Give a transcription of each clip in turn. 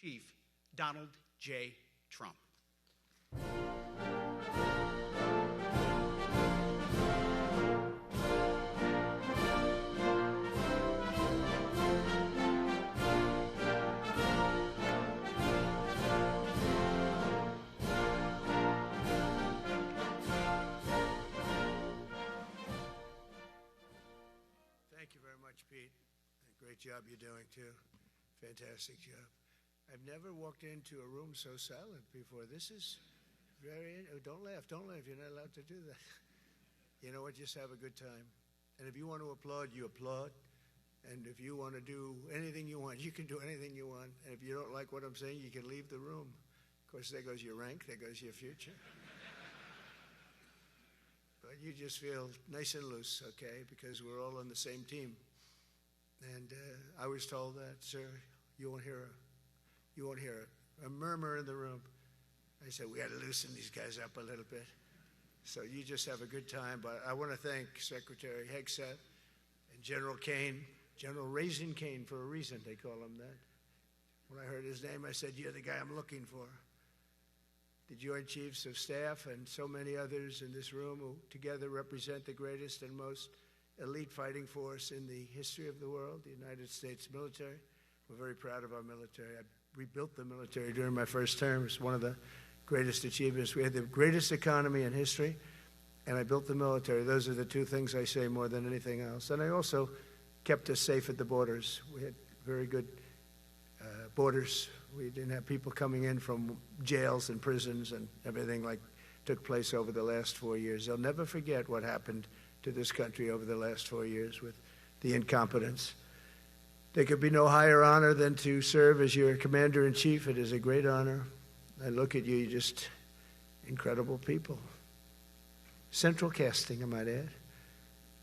Chief Donald J. Trump. Thank you very much, Pete. Great job you're doing, too. Fantastic job. I've never walked into a room so silent before. This is very... Oh, don't laugh. Don't laugh. You're not allowed to do that. You know what? Just have a good time. And if you want to applaud, you applaud. And if you want to do anything you want, you can do anything you want. And if you don't like what I'm saying, you can leave the room. Of course, there goes your rank. There goes your future. But you just feel nice and loose, okay, because we're all on the same team. And I was told that, sir, you won't hear a murmur in the room. I said, we got to loosen these guys up a little bit. So you just have a good time. But I want to thank Secretary Hegseth and General Kane, General Raisin Kane for a reason, they call him that. When I heard his name, I said, you're the guy I'm looking for. The Joint Chiefs of Staff and so many others in this room who together represent the greatest and most elite fighting force in the history of the world, the United States military. We're very proud of our military. I rebuilt the military during my first term. It's one of the greatest achievements. We had the greatest economy in history, and I built the military. Those are the two things I say more than anything else. And I also kept us safe at the borders. We had very good borders. We didn't have people coming in from jails and prisons and everything like took place over the last 4 years. They'll never forget what happened to this country over the last 4 years with the incompetence. There could be no higher honor than to serve as your commander-in-chief. It is a great honor. I look at you, you're just incredible people. Central casting, I might add.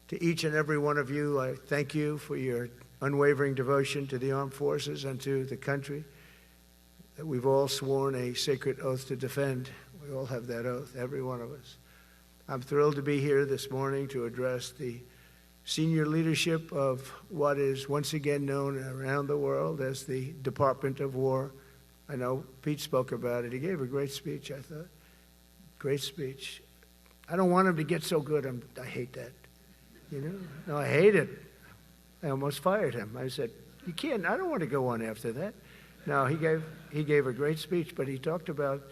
To each and every one of you, I thank you for your unwavering devotion to the armed forces and to the country that we've all sworn a sacred oath to defend. We all have that oath, every one of us. I'm thrilled to be here this morning to address the senior leadership of what is once again known around the world as the Department of War. I know Pete spoke about it. He gave a great speech, I thought. Great speech. I don't want him to get so good. I hate that. You know? No, I hate it. I almost fired him. I said, you can't, I don't want to go on after that. No, he gave a great speech, but he talked about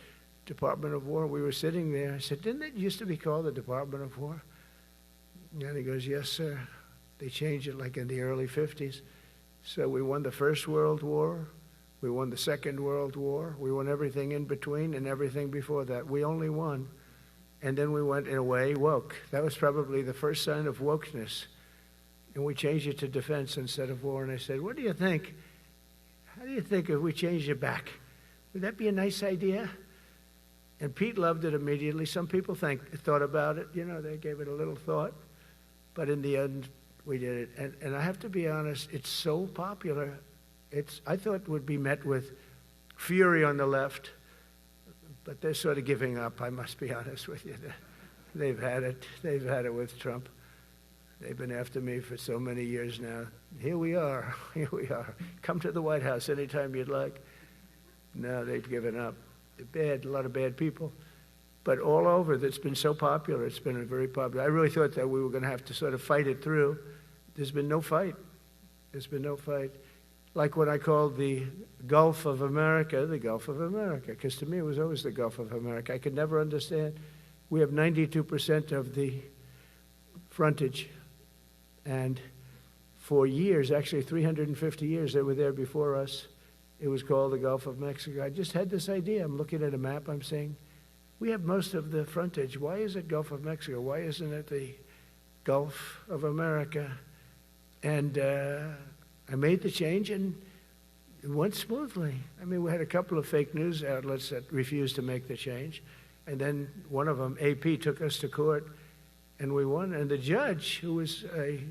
Department of War. We were sitting there. I said, didn't it used to be called the Department of War? And he goes, yes, sir. They changed it like in the early 50s. So we won the First World War. We won the Second World War. We won everything in between and everything before that. We only won. And then we went, in a way, woke. That was probably the first sign of wokeness. And we changed it to defense instead of war. And I said, what do you think? How do you think if we changed it back? Would that be a nice idea? And Pete loved it immediately. Some people thought about it. You know, they gave it a little thought. But in the end, we did it. And I have to be honest, it's so popular. I thought it would be met with fury on the left. But they're sort of giving up, I must be honest with you. They've had it. They've had it with Trump. They've been after me for so many years now. Here we are. Here we are. Come to the White House anytime you'd like. No, they've given up. They're bad, a lot of bad people. But all over, it's been so popular. It's been very popular. I really thought that we were going to have to sort of fight it through. There's been no fight. There's been no fight. Like what I called the Gulf of America, the Gulf of America, because to me it was always the Gulf of America. I could never understand. We have 92% of the frontage. And for years, actually 350 years, they were there before us. It was called the Gulf of Mexico. I just had this idea. I'm looking at a map. I'm saying, we have most of the frontage. Why is it Gulf of Mexico? Why isn't it the Gulf of America? And I made the change, and it went smoothly. I mean, we had a couple of fake news outlets that refused to make the change. And then one of them, AP, took us to court. And we won. And the judge, who was a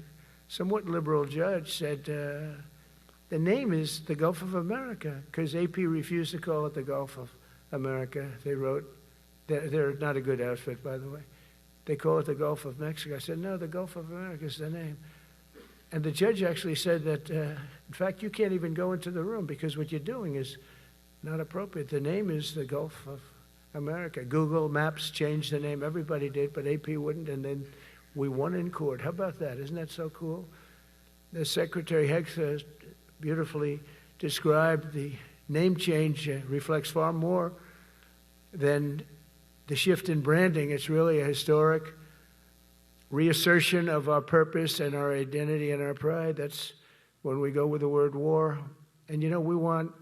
somewhat liberal judge, said, the name is the Gulf of America, because AP refused to call it the Gulf of America. They wrote, they're not a good outfit, by the way. They call it the Gulf of Mexico. I said, no, the Gulf of America is the name. And the judge actually said that, in fact, you can't even go into the room because what you're doing is not appropriate. The name is the Gulf of America. Google Maps changed the name. Everybody did, but AP wouldn't, and then we won in court. How about that? Isn't that so cool? The Secretary Hexa beautifully described the name change reflects far more than the shift in branding. It's really a historic reassertion of our purpose and our identity and our pride. That's when we go with the word war. And we want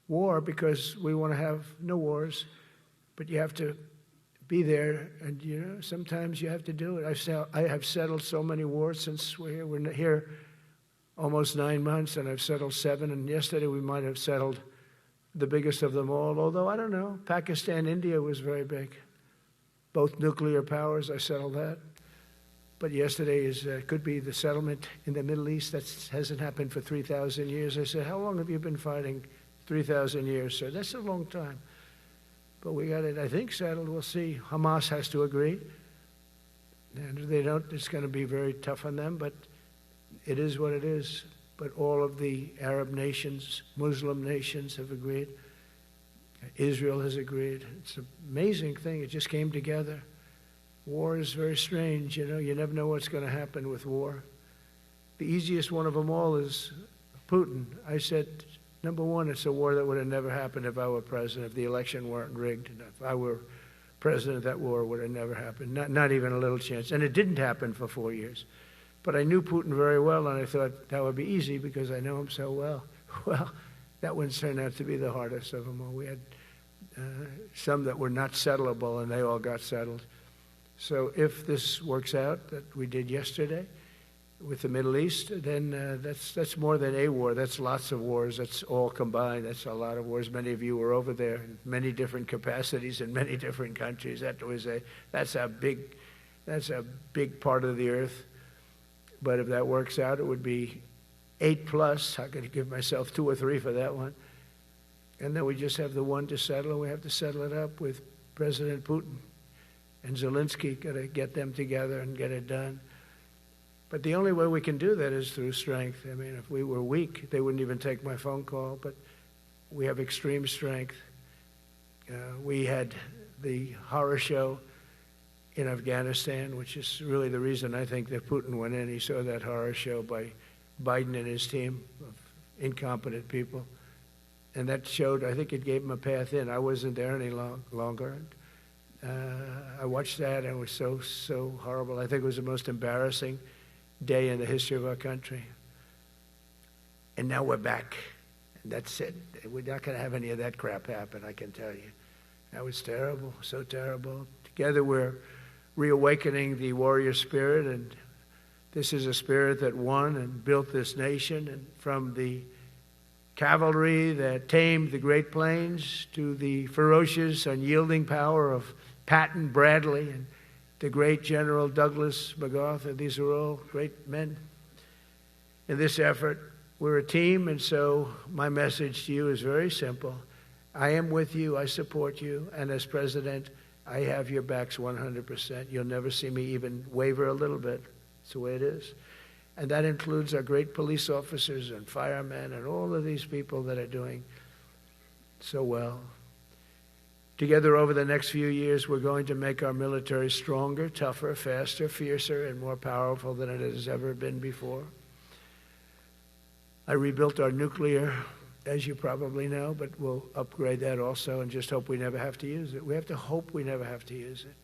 war because we want to have no wars, but you have to be there, and sometimes you have to do it. I have settled so many wars since we're here. We're here almost 9 months, and I've settled 7, and yesterday we might have settled the biggest of them all, although I don't know. Pakistan, India was very big. Both nuclear powers, I settled that. But yesterday could be the settlement in the Middle East. That hasn't happened for 3,000 years. I said, how long have you been fighting? 3,000 years, sir. That's a long time. But we got it, I think, settled. We'll see. Hamas has to agree. And if they don't, it's going to be very tough on them, but it is what it is. But all of the Arab nations, Muslim nations have agreed. Israel has agreed. It's an amazing thing. It just came together. War is very strange. You never know what's going to happen with war. The easiest one of them all is Putin. I said, number one, it's a war that would have never happened if I were president, if the election weren't rigged. If I were president, that war would have never happened. Not even a little chance. And it didn't happen for 4 years. But I knew Putin very well, and I thought that would be easy because I know him so well. Well, that one turned out to be the hardest of them all. We had some that were not settleable, and they all got settled. So if this works out, that we did yesterday with the Middle East, then that's more than a war. That's lots of wars. That's all combined. That's a lot of wars. Many of you were over there in many different capacities in many different countries. That's a big part of the earth. But if that works out, it would be 8+. I could give myself 2 or 3 for that one. And then we just have the one to settle, and we have to settle it up with President Putin and Zelensky. Got to get them together and get it done. But the only way we can do that is through strength. I mean, if we were weak, they wouldn't even take my phone call. But we have extreme strength. We had the horror show in Afghanistan, which is really the reason I think that Putin went in. He saw that horror show by Biden and his team of incompetent people. And that showed, I think it gave him a path in. I wasn't there any longer. I watched that, and it was so horrible. I think it was the most embarrassing day in the history of our country. And now we're back. And that's it. We're not going to have any of that crap happen, I can tell you. That was terrible, so terrible. Together we're reawakening the warrior spirit, and this is a spirit that won and built this nation, and from the cavalry that tamed the Great Plains to the ferocious, unyielding power of Patton Bradley and the great General Douglas MacArthur. These are all great men. In this effort, we're a team, and so my message to you is very simple. I am with you, I support you, and as president, I have your backs 100%. You'll never see me even waver a little bit. It's the way it is. And that includes our great police officers and firemen and all of these people that are doing so well. Together over the next few years, we're going to make our military stronger, tougher, faster, fiercer, and more powerful than it has ever been before. I rebuilt our nuclear, as you probably know, but we'll upgrade that also and just hope we never have to use it. We have to hope we never have to use it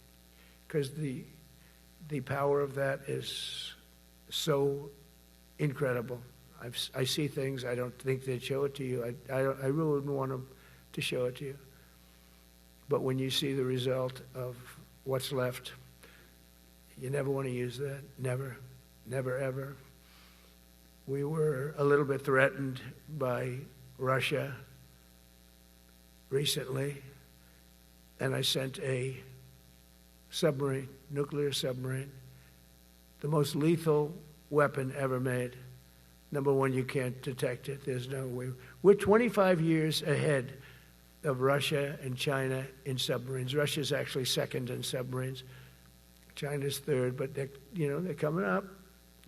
because the power of that is so incredible. I see things, I don't think they'd show it to you. I really wouldn't want them to show it to you. But when you see the result of what's left, you never want to use that. Never, never, ever. We were a little bit threatened by Russia recently, and I sent a submarine, nuclear submarine, the most lethal weapon ever made. Number one, you can't detect it. There's no way. We're 25 years ahead of Russia and China in submarines. Russia's actually second in submarines. China's third, but they're coming up.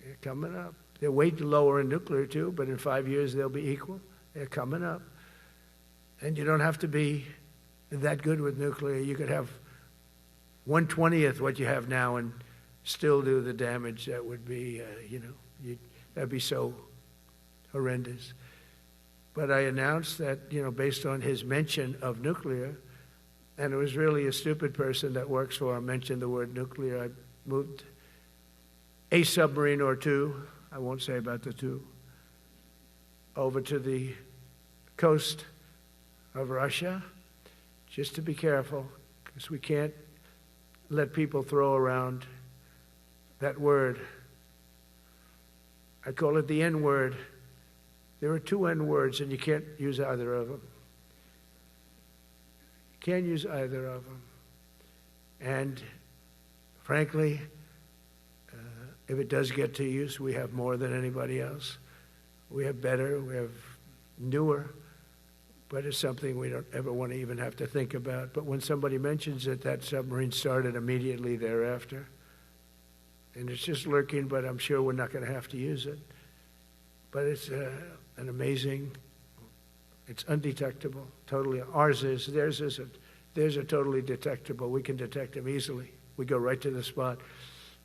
They're coming up. They're way lower in nuclear too, but in 5 years they'll be equal. They're coming up. And you don't have to be that good with nuclear. You could have 1/20th what you have now and still do the damage that would be, that'd be so horrendous. But I announced that, based on his mention of nuclear, and it was really a stupid person that works for him mentioned the word nuclear, I moved a submarine or two, I won't say about the two, over to the coast of Russia, just to be careful, because we can't let people throw around that word. I call it the N word. There are two N words, and you can't use either of them. You can't use either of them. And frankly, if it does get to use, we have more than anybody else. We have better, we have newer, but it's something we don't ever want to even have to think about. But when somebody mentions it, that submarine started immediately thereafter. And it's just lurking, but I'm sure we're not going to have to use it. But it's an amazing, it's undetectable, totally. Ours is, theirs isn't. Theirs are totally detectable. We can detect them easily. We go right to the spot.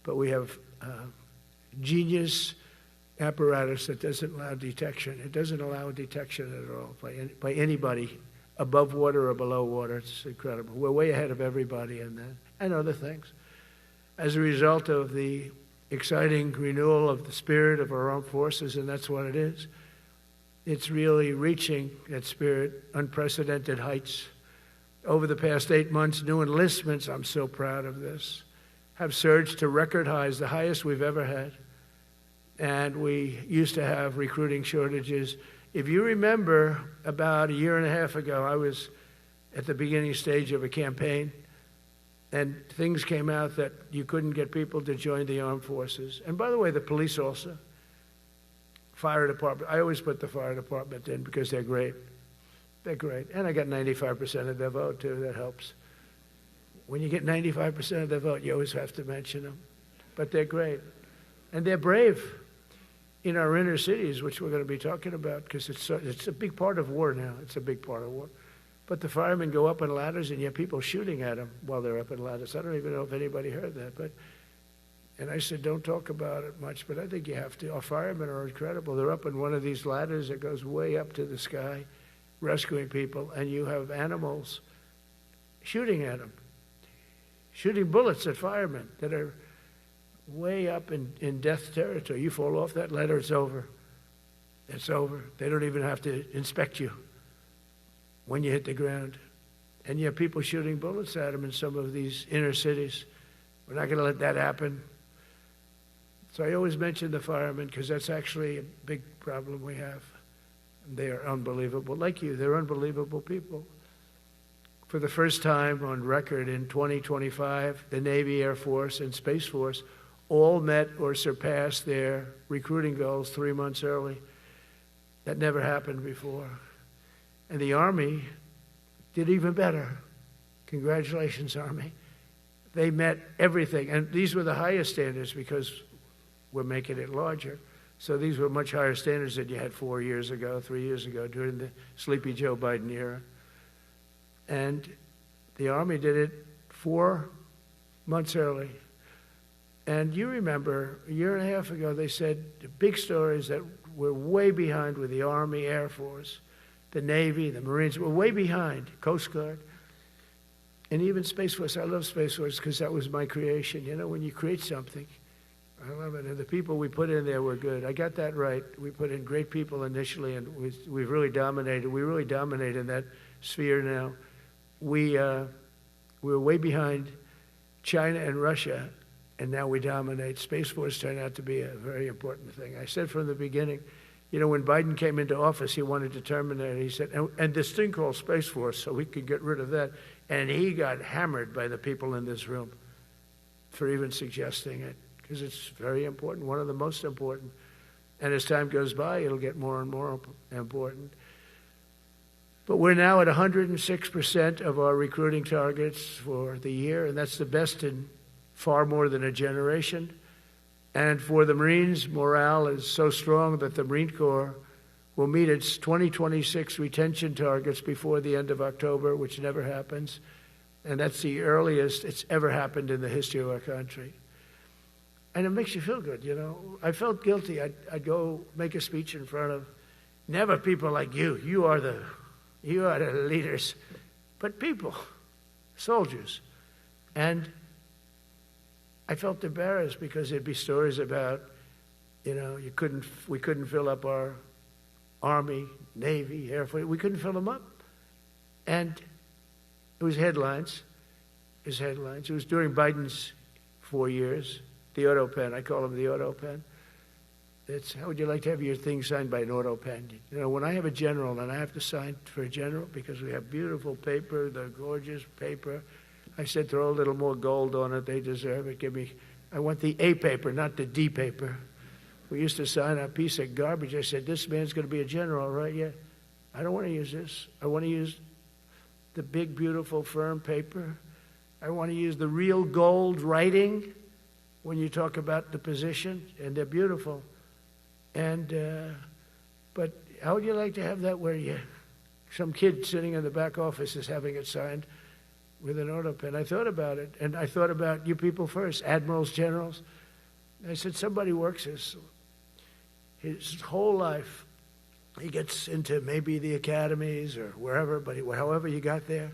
But we have genius apparatus that doesn't allow detection. It doesn't allow detection at all by anybody above water or below water. It's incredible. We're way ahead of everybody in that and other things. As a result of the exciting renewal of the spirit of our armed forces, and that's what it is. It's really reaching that spirit, unprecedented heights. Over the past 8 months, new enlistments, I'm so proud of this, have surged to record highs, the highest we've ever had. And we used to have recruiting shortages. If you remember, about a year and a half ago, I was at the beginning stage of a campaign, and things came out that you couldn't get people to join the armed forces. And by the way, the police also. Fire department. I always put the fire department in because they're great. They're great. And I got 95% of their vote, too. That helps. When you get 95% of their vote, you always have to mention them. But they're great. And they're brave in our inner cities, which we're going to be talking about, because it's a big part of war now. It's a big part of war. But the firemen go up in ladders, and you have people shooting at them while they're up in ladders. I don't even know if anybody heard that. And I said, don't talk about it much, but I think you have to. Our firemen are incredible. They're up in one of these ladders that goes way up to the sky, rescuing people, and you have animals shooting at them, shooting bullets at firemen that are way up in death territory. You fall off that ladder, it's over. It's over. They don't even have to inspect you when you hit the ground. And you have people shooting bullets at them in some of these inner cities. We're not going to let that happen. So I always mention the firemen because that's actually a big problem we have. They are unbelievable. Like you, they're unbelievable people. For the first time on record in 2025, the Navy, Air Force, and Space Force all met or surpassed their recruiting goals 3 months early. That never happened before. And the Army did even better. Congratulations, Army. They met everything. And these were the highest standards because we're making it larger. So these were much higher standards than you had 4 years ago, 3 years ago, during the Sleepy Joe Biden era. And the Army did it 4 months early. And you remember, a year and a half ago, they said the big stories that we're way behind with the Army, Air Force, the Navy, the Marines. We're way behind, Coast Guard, and even Space Force. I love Space Force because that was my creation. You know, when you create something, I love it. And the people we put in there were good. I got that right. We put in great people initially, and we've really dominated. We really dominate in that sphere now. We're way behind China and Russia, and now we dominate. Space Force turned out to be a very important thing. I said from the beginning, you know, when Biden came into office, he wanted to terminate it. He said, and this thing called Space Force, so we could get rid of that. And he got hammered by the people in this room for even suggesting it, because it's very important, one of the most important. And as time goes by, it'll get more and more important. But we're now at 106% of our recruiting targets for the year, and that's the best in far more than a generation. And for the Marines, morale is so strong that the Marine Corps will meet its 2026 retention targets before the end of October, which never happens. And that's the earliest it's ever happened in the history of our country. And it makes you feel good, you know. I felt guilty. I'd go make a speech in front of never people like you. You are the leaders. But people, soldiers. And I felt embarrassed because there'd be stories about, you know, we couldn't fill up our Army, Navy, Air Force. We couldn't fill them up. And it was headlines. It was during Biden's 4 years. The auto pen. I call them the auto pen. It's, how would you like to have your thing signed by an auto pen? You know, when I have a general and I have to sign for a general because we have beautiful paper, the gorgeous paper, I said throw a little more gold on it. They deserve it. I want the A paper, not the D paper. We used to sign a piece of garbage. I said, this man's going to be a general, right? Yeah. I don't want to use this. I want to use the big, beautiful, firm paper. I want to use the real gold writing when you talk about the position, and they're beautiful. And, but how would you like to have that where some kid sitting in the back office is having it signed with an auto pen? I thought about it, and I thought about you people first, admirals, generals. I said, somebody works his whole life. He gets into maybe the academies or wherever, but however you got there,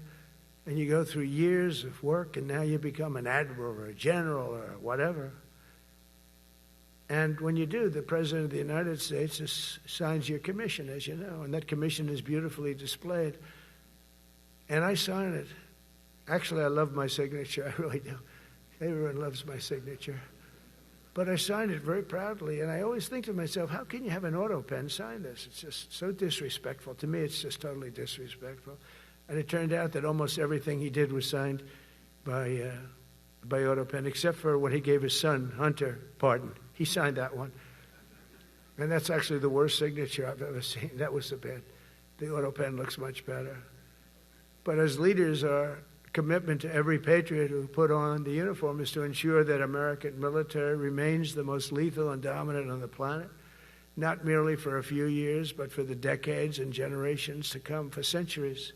and you go through years of work, and now you become an admiral or a general or whatever. And when you do, the President of the United States signs your commission, as you know, and that commission is beautifully displayed. And I sign it. Actually, I love my signature. I really do. Everyone loves my signature. But I signed it very proudly, and I always think to myself, how can you have an auto pen sign this? It's just so disrespectful. To me, it's just totally disrespectful. And it turned out that almost everything he did was signed by auto pen, except for when he gave his son, Hunter, pardon. He signed that one. And that's actually the worst signature I've ever seen. That was the bad. The auto pen looks much better. But as leaders, our commitment to every patriot who put on the uniform is to ensure that American military remains the most lethal and dominant on the planet, not merely for a few years, but for the decades and generations to come, for centuries.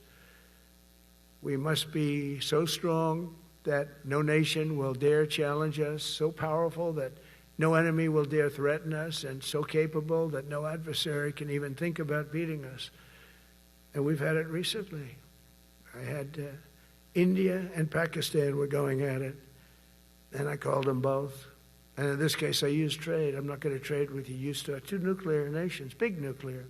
We must be so strong that no nation will dare challenge us, so powerful that no enemy will dare threaten us, and so capable that no adversary can even think about beating us. And we've had it recently. I had India and Pakistan were going at it, and I called them both. And in this case, I used trade. I'm not going to trade with you. You start two nuclear nations, big nuclear.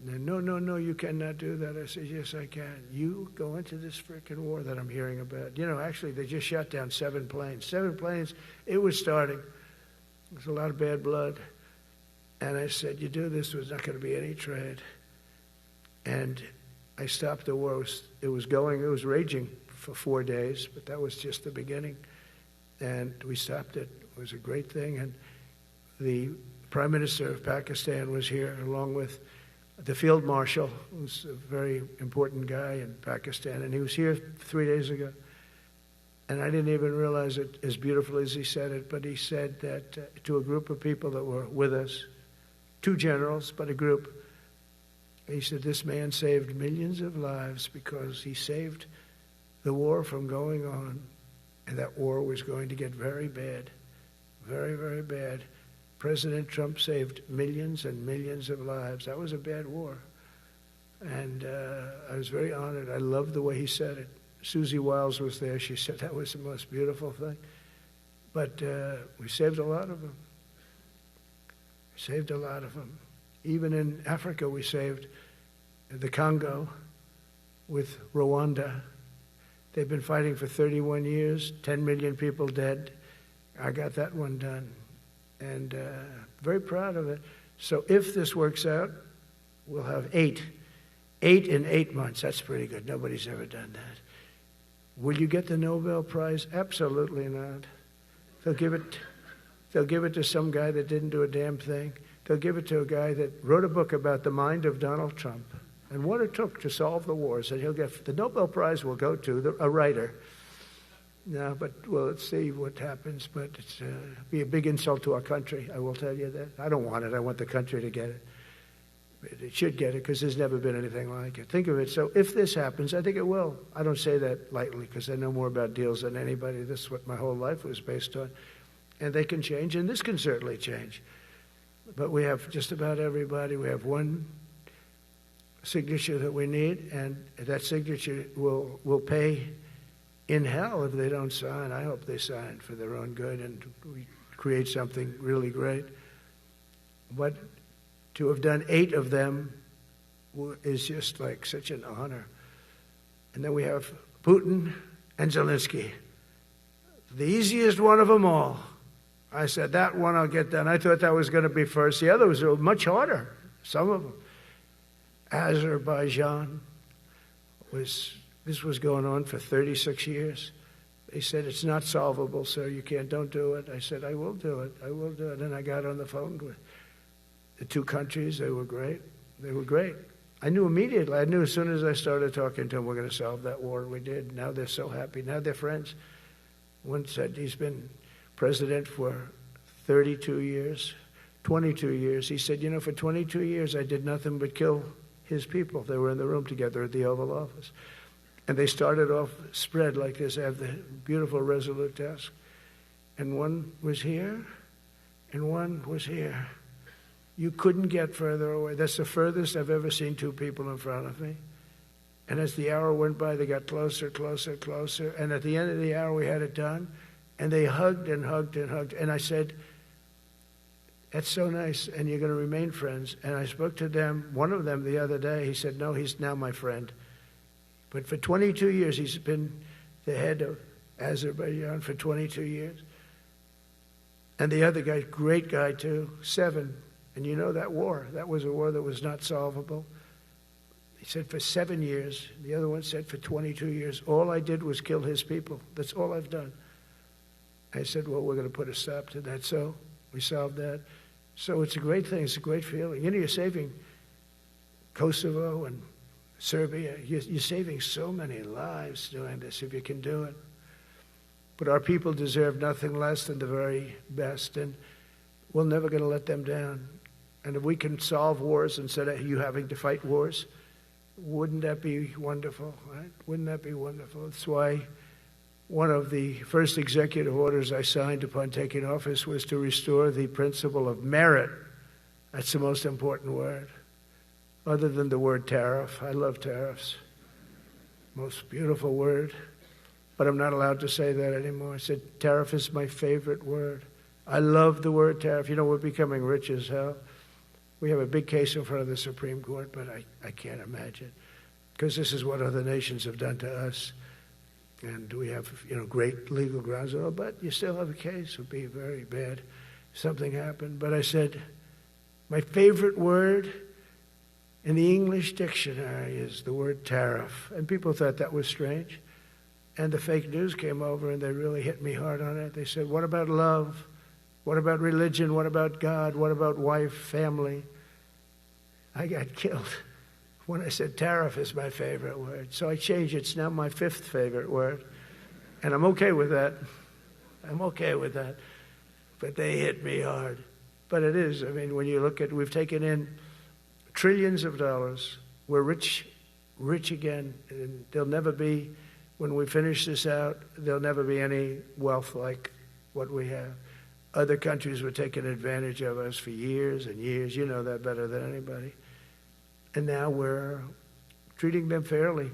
And no, you cannot do that. I said, yes, I can. You go into this frickin' war that I'm hearing about. You know, actually, they just shot down 7 planes. 7 planes, it was starting. There's a lot of bad blood. And I said, you do this, there's not going to be any trade. And I stopped the war. It was raging for 4 days, but that was just the beginning. And we stopped it. It was a great thing. And the Prime Minister of Pakistan was here, along with the Field Marshal, who's a very important guy in Pakistan, and he was here 3 days ago. And I didn't even realize it as beautiful as he said it, but he said that to a group of people that were with us, 2 generals, but a group, he said, this man saved millions of lives because he saved the war from going on, and that war was going to get very bad, very, very bad. President Trump saved millions and millions of lives. That was a bad war. And I was very honored. I loved the way he said it. Susie Wiles was there. She said that was the most beautiful thing. But we saved a lot of them. Saved a lot of them. Even in Africa, we saved the Congo with Rwanda. They've been fighting for 31 years, 10 million people dead. I got that one done. And very proud of it. So if this works out, we'll have 8 in 8 months. That's pretty good. Nobody's ever done that. Will you get the Nobel Prize? Absolutely not. They'll give it to some guy that didn't do a damn thing. They'll give it to a guy that wrote a book about the mind of Donald Trump and what it took to solve the wars. And he'll get the Nobel Prize will go to a writer. No, but well, let's see what happens. But it's be a big insult to our country. I will tell you that. I don't want it. I want the country to get it. It should get it because there's never been anything like it. Think of it. So if this happens, I think it will. I don't say that lightly because I know more about deals than anybody. This is what my whole life was based on. And they can change, and this can certainly change. But we have just about everybody. We have one signature that we need, and that signature will pay in hell if they don't sign. I hope they sign for their own good and we create something really great. But to have done 8 of them is just like such an honor. And then we have Putin and Zelensky. The easiest one of them all. I said, that one I'll get done. I thought that was going to be first. The others were much harder, some of them. Azerbaijan this was going on for 36 years. They said, it's not solvable, sir. Don't do it. I said, I will do it. I will do it. And I got on the phone with the 2 countries. They were great. They were great. I knew immediately. I knew as soon as I started talking to them, we're going to solve that war. We did. Now they're so happy. Now they're friends. One said he's been president for 32 years, 22 years. He said, for 22 years, I did nothing but kill his people. They were in the room together at the Oval Office. And they started off spread like this. I have the beautiful Resolute desk. And one was here, and one was here. You couldn't get further away. That's the furthest I've ever seen 2 people in front of me. And as the hour went by, they got closer, closer, closer. And at the end of the hour, we had it done. And they hugged and hugged and hugged. And I said, that's so nice, and you're going to remain friends. And I spoke to them, one of them the other day. He said, no, he's now my friend. But for 22 years, he's been the head of Azerbaijan for 22 years. And the other guy, great guy too, 7. And you know that war. That was a war that was not solvable. He said for 7 years. The other one said for 22 years. All I did was kill his people. That's all I've done. I said, well, we're going to put a stop to that. So we solved that. So it's a great thing. It's a great feeling. You're saving Kosovo and Serbia. You're saving so many lives doing this if you can do it. But our people deserve nothing less than the very best, and we're never going to let them down. And if we can solve wars instead of you having to fight wars, wouldn't that be wonderful, right? Wouldn't that be wonderful? That's why one of the first executive orders I signed upon taking office was to restore the principle of merit. That's the most important word, other than the word tariff. I love tariffs. Most beautiful word. But I'm not allowed to say that anymore. I said tariff is my favorite word. I love the word tariff. We're becoming rich as hell. We have a big case in front of the Supreme Court, but I can't imagine. Because this is what other nations have done to us. And we have, great legal grounds. But you still have a case. It would be very bad if something happened. But I said, my favorite word in the English dictionary is the word tariff. And people thought that was strange. And the fake news came over and they really hit me hard on it. They said, what about love? What about religion? What about God? What about wife, family? I got killed when I said tariff is my favorite word. So I changed it. It's now my 5th favorite word. And I'm okay with that. I'm okay with that. But they hit me hard. But it is. When you look at, we've taken in trillions of dollars. We're rich again. And there'll never be, when we finish this out, there'll never be any wealth like what we have. Other countries were taking advantage of us for years and years. You know that better than anybody. And now we're treating them fairly.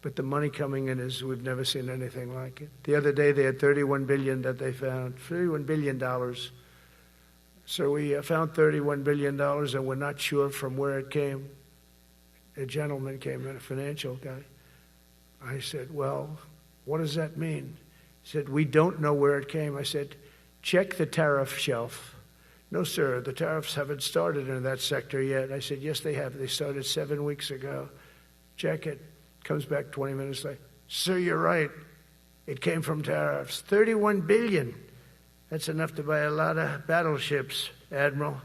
But the money coming in is, we've never seen anything like it. The other day they had $31 billion that they found. $31 billion. So we found $31 billion and we're not sure from where it came. A gentleman came in, a financial guy. I said, well, what does that mean? He said, we don't know where it came. I said, check the tariff shelf. No, sir, the tariffs haven't started in that sector yet. I said, yes, they have. They started 7 weeks ago. Check it. Comes back 20 minutes later. Sir, you're right. It came from tariffs. $31 billion. That's enough to buy a lot of battleships, Admiral,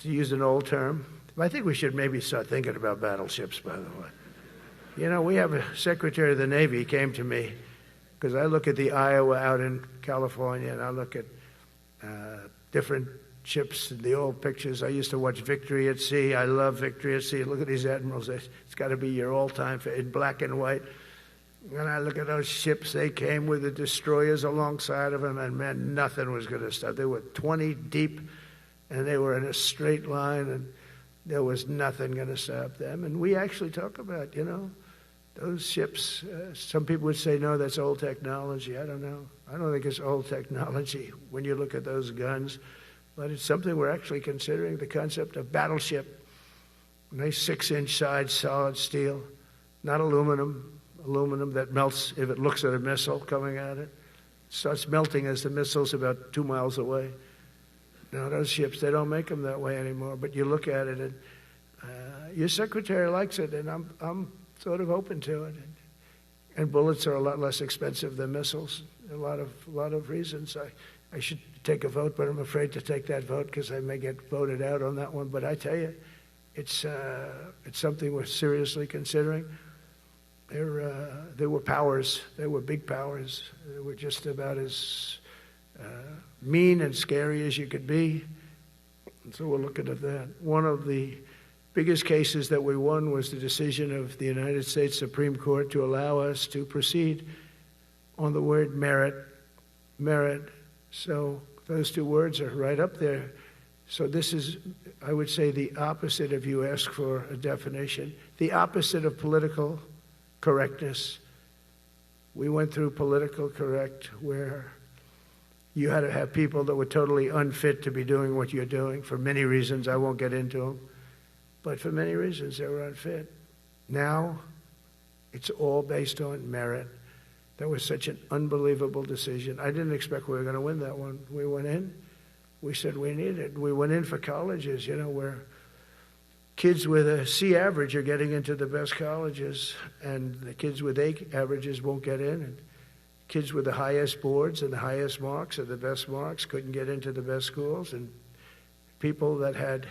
to use an old term. I think we should maybe start thinking about battleships, by the way. We have a Secretary of the Navy came to me because I look at the Iowa out in California and I look at different ships, the old pictures. I used to watch Victory at Sea. I love Victory at Sea. Look at these admirals. It's got to be your all-time in black and white. And I look at those ships. They came with the destroyers alongside of them, and man, nothing was going to stop. They were 20 deep, and they were in a straight line, and there was nothing going to stop them. And we actually talk about, those ships. Some people would say, no, that's old technology. I don't know. I don't think it's old technology when you look at those guns. But it's something we're actually considering, the concept of battleship. Nice 6-inch sides, solid steel, not aluminum that melts if it looks at a missile coming at it. Starts melting as the missile's about 2 miles away. Now, those ships, they don't make them that way anymore. But you look at it, and your secretary likes it, and I'm sort of open to it. And bullets are a lot less expensive than missiles. A lot of reasons. I should take a vote, but I'm afraid to take that vote because I may get voted out on that one. But I tell you, it's something we're seriously considering. There were powers. There were big powers. They were just about as mean and scary as you could be. And so we're looking at that. One of the biggest cases that we won was the decision of the United States Supreme Court to allow us to proceed on the word merit. Merit. So those two words are right up there. So this is, I would say, the opposite if you ask for a definition. The opposite of political correctness. We went through political correct where you had to have people that were totally unfit to be doing what you're doing for many reasons. I won't get into them. But for many reasons, they were unfit. Now, it's all based on merit. That was such an unbelievable decision. I didn't expect we were going to win that one. We went in. We said we need it. We went in for colleges, where kids with a C average are getting into the best colleges, and the kids with A averages won't get in. And kids with the highest boards and the highest marks or the best marks couldn't get into the best schools. And people that had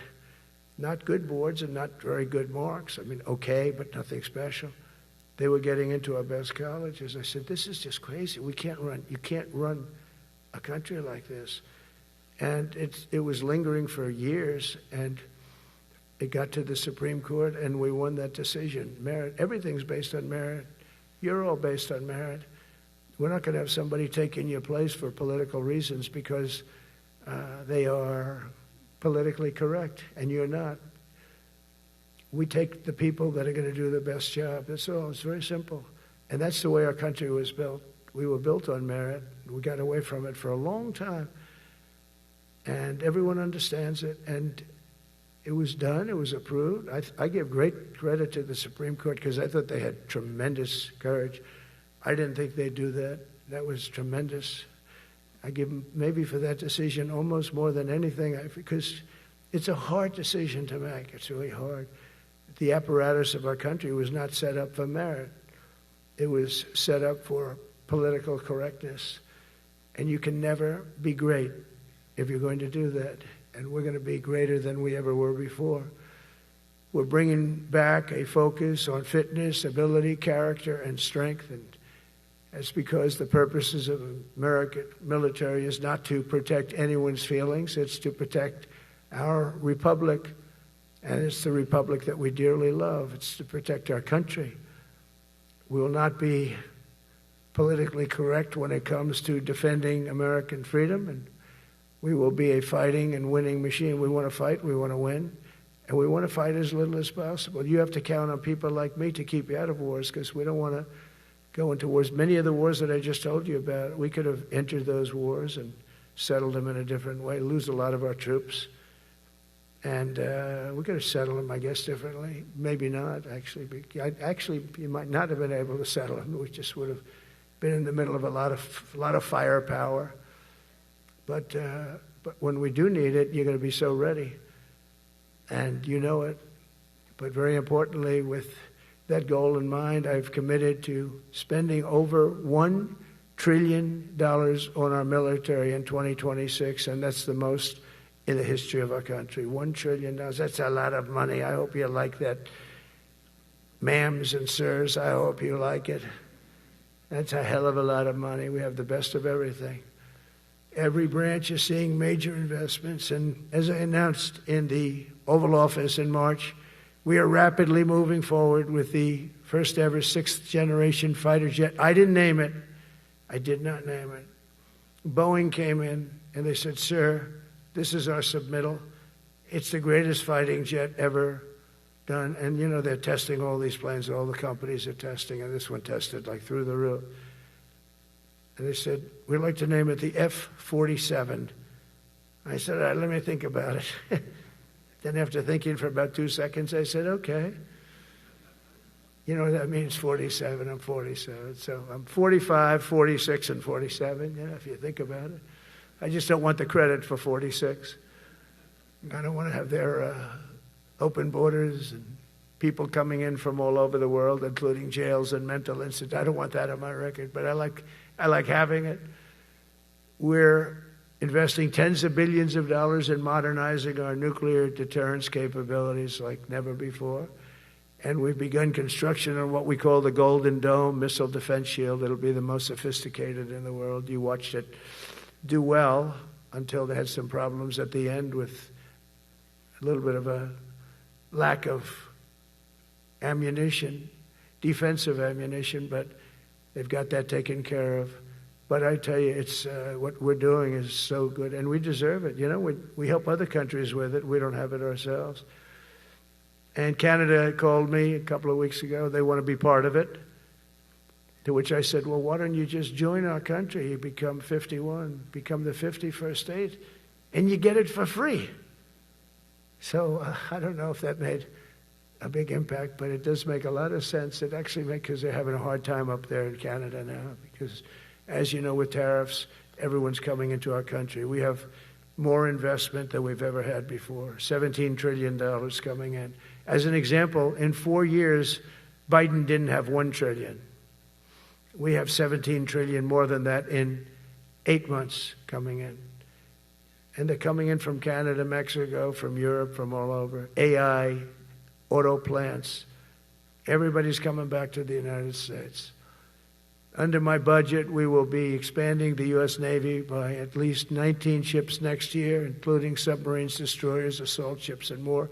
not good boards and not very good marks, okay, but nothing special, they were getting into our best colleges. I said, this is just crazy. You can't run a country like this. And it was lingering for years, and it got to the Supreme Court, and we won that decision. Merit, everything's based on merit. You're all based on merit. We're not going to have somebody taking your place for political reasons because they are politically correct, and you're not. We take the people that are going to do the best job. That's all. It's very simple. And that's the way our country was built. We were built on merit. We got away from it for a long time. And everyone understands it. And it was done. It was approved. I give great credit to the Supreme Court because I thought they had tremendous courage. I didn't think they'd do that. That was tremendous. I give them maybe for that decision almost more than anything because it's a hard decision to make. It's really hard. The apparatus of our country was not set up for merit. It was set up for political correctness. And you can never be great if you're going to do that. And we're going to be greater than we ever were before. We're bringing back a focus on fitness, ability, character, and strength. And that's because the purposes of American military is not to protect anyone's feelings. It's to protect our republic. And it's the republic that we dearly love. It's to protect our country. We will not be politically correct when it comes to defending American freedom. And we will be a fighting and winning machine. We want to fight. We want to win. And we want to fight as little as possible. You have to count on people like me to keep you out of wars because we don't want to go into wars. Many of the wars that I just told you about, we could have entered those wars and settled them in a different way, lose a lot of our troops. And we could have settled them, I guess, differently. Maybe not, actually. Actually, you might not have been able to settle them. We just would have been in the middle of a lot of firepower. But when we do need it, you're going to be so ready. And you know it. But very importantly, with that goal in mind, I've committed to spending over $1 trillion on our military in 2026, and that's the most in the history of our country. $1 trillion. That's a lot of money. I hope you like that. Ma'ams and sirs, I hope you like it. That's a hell of a lot of money. We have the best of everything. Every branch is seeing major investments. And as I announced in the Oval Office in March, we are rapidly moving forward with the first ever 6th generation fighter jet. I didn't name it. I did not name it. Boeing came in and they said, "Sir, this is our submittal. It's the greatest fighting jet ever done." And you know, they're testing all these planes. All the companies are testing, and this one tested like through the roof. And they said, "We'd like to name it the F-47. I said, "All right, let me think about it." Then after thinking for about 2 seconds, I said, "Okay." You know what that means, 47. I'm 47. So I'm 45, 46, and 47, yeah, if you think about it. I just don't want the credit for 46. I don't want to have their open borders and people coming in from all over the world, including jails and mental institutes. I don't want that on my record, but I like having it. We're investing tens of billions of dollars in modernizing our nuclear deterrence capabilities like never before. And we've begun construction on what we call the Golden Dome missile defense shield. It'll be the most sophisticated in the world. You watched it do well until they had some problems at the end with a little bit of a lack of ammunition, defensive ammunition, but they've got that taken care of. But I tell you, it's what we're doing is so good, and we deserve it. You know, we help other countries with it. We don't have it ourselves. And Canada called me a couple of weeks ago. They want to be part of it. To which I said, "Well, why don't you just join our country? You become 51, become the 51st state, and you get it for free." So I don't know if that made a big impact, but it does make a lot of sense. It actually makes, because they're having a hard time up there in Canada now, because as you know, with tariffs, everyone's coming into our country. We have more investment than we've ever had before, $17 trillion coming in. As an example, in 4 years, Biden didn't have $1 trillion. We have $17 trillion more than that in 8 months coming in. And they're coming in from Canada, Mexico, from Europe, from all over. AI, auto plants. Everybody's coming back to the United States. Under my budget, we will be expanding the U.S. Navy by at least 19 ships next year, including submarines, destroyers, assault ships, and more.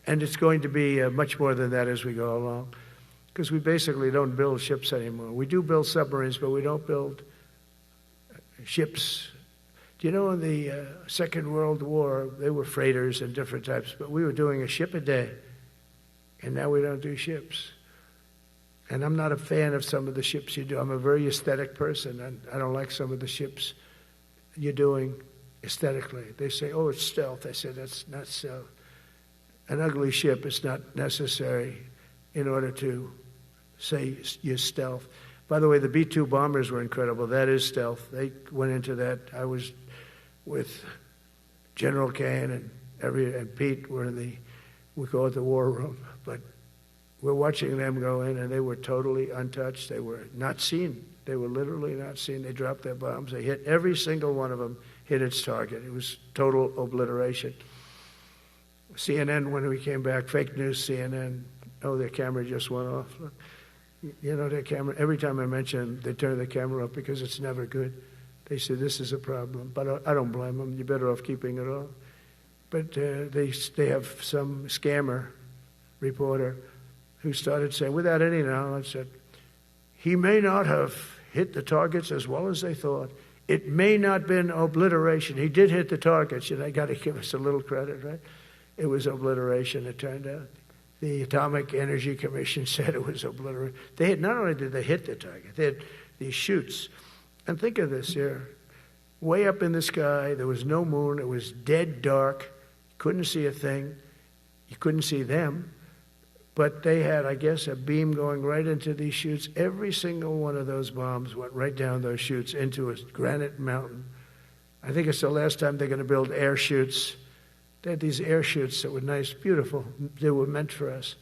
And it's going to be much more than that as we go along, because we basically don't build ships anymore. We do build submarines, but we don't build ships. Do you know in the Second World War, they were freighters and different types, but we were doing a ship a day, and now we don't do ships. And I'm not a fan of some of the ships you do. I'm a very aesthetic person, and I don't like some of the ships you're doing aesthetically. They say, "Oh, it's stealth." I say, "That's not stealth. An ugly ship is not necessary in order to say you're stealth." By the way, the B-2 bombers were incredible. That is stealth. They went into that. I was with General Kane and Pete. We call it the war room. But we're watching them go in, and they were totally untouched. They were not seen. They were literally not seen. They dropped their bombs. They hit every single one of them, hit its target. It was total obliteration. CNN, when we came back, fake news CNN, oh, their camera just went off. You know, their camera, every time I mention them, they turn the camera off because it's never good. They say, "This is a problem." But I don't blame them. You're better off keeping it off. But they have some scammer reporter who started saying, without any knowledge, that he may not have hit the targets as well as they thought. It may not have been obliteration. He did hit the targets, and they got to give us a little credit, right? It was obliteration, it turned out. The Atomic Energy Commission said it was obliteration. Not only did they hit the target, they had these chutes. And think of this here. Way up in the sky, there was no moon. It was dead dark. Couldn't see a thing. You couldn't see them. But they had, I guess, a beam going right into these chutes. Every single one of those bombs went right down those chutes into a granite mountain. I think it's the last time they're going to build air chutes. They had these air chutes that were nice, beautiful. They were meant for us.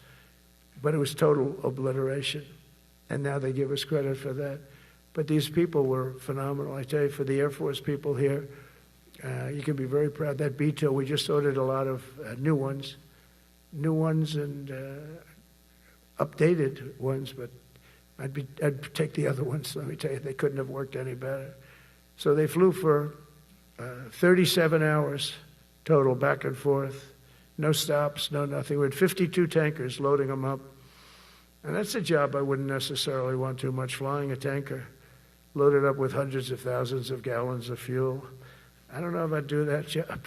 But it was total obliteration. And now they give us credit for that. But these people were phenomenal. I tell you, for the Air Force people here, you can be very proud. That B-2, we just ordered a lot of new ones and updated ones, but I'd take the other ones. Let me tell you, they couldn't have worked any better. So they flew for 37 hours total, back and forth. No stops, no nothing. We had 52 tankers loading them up. And that's a job I wouldn't necessarily want too much, flying a tanker, loaded up with hundreds of thousands of gallons of fuel. I don't know if I'd do that job.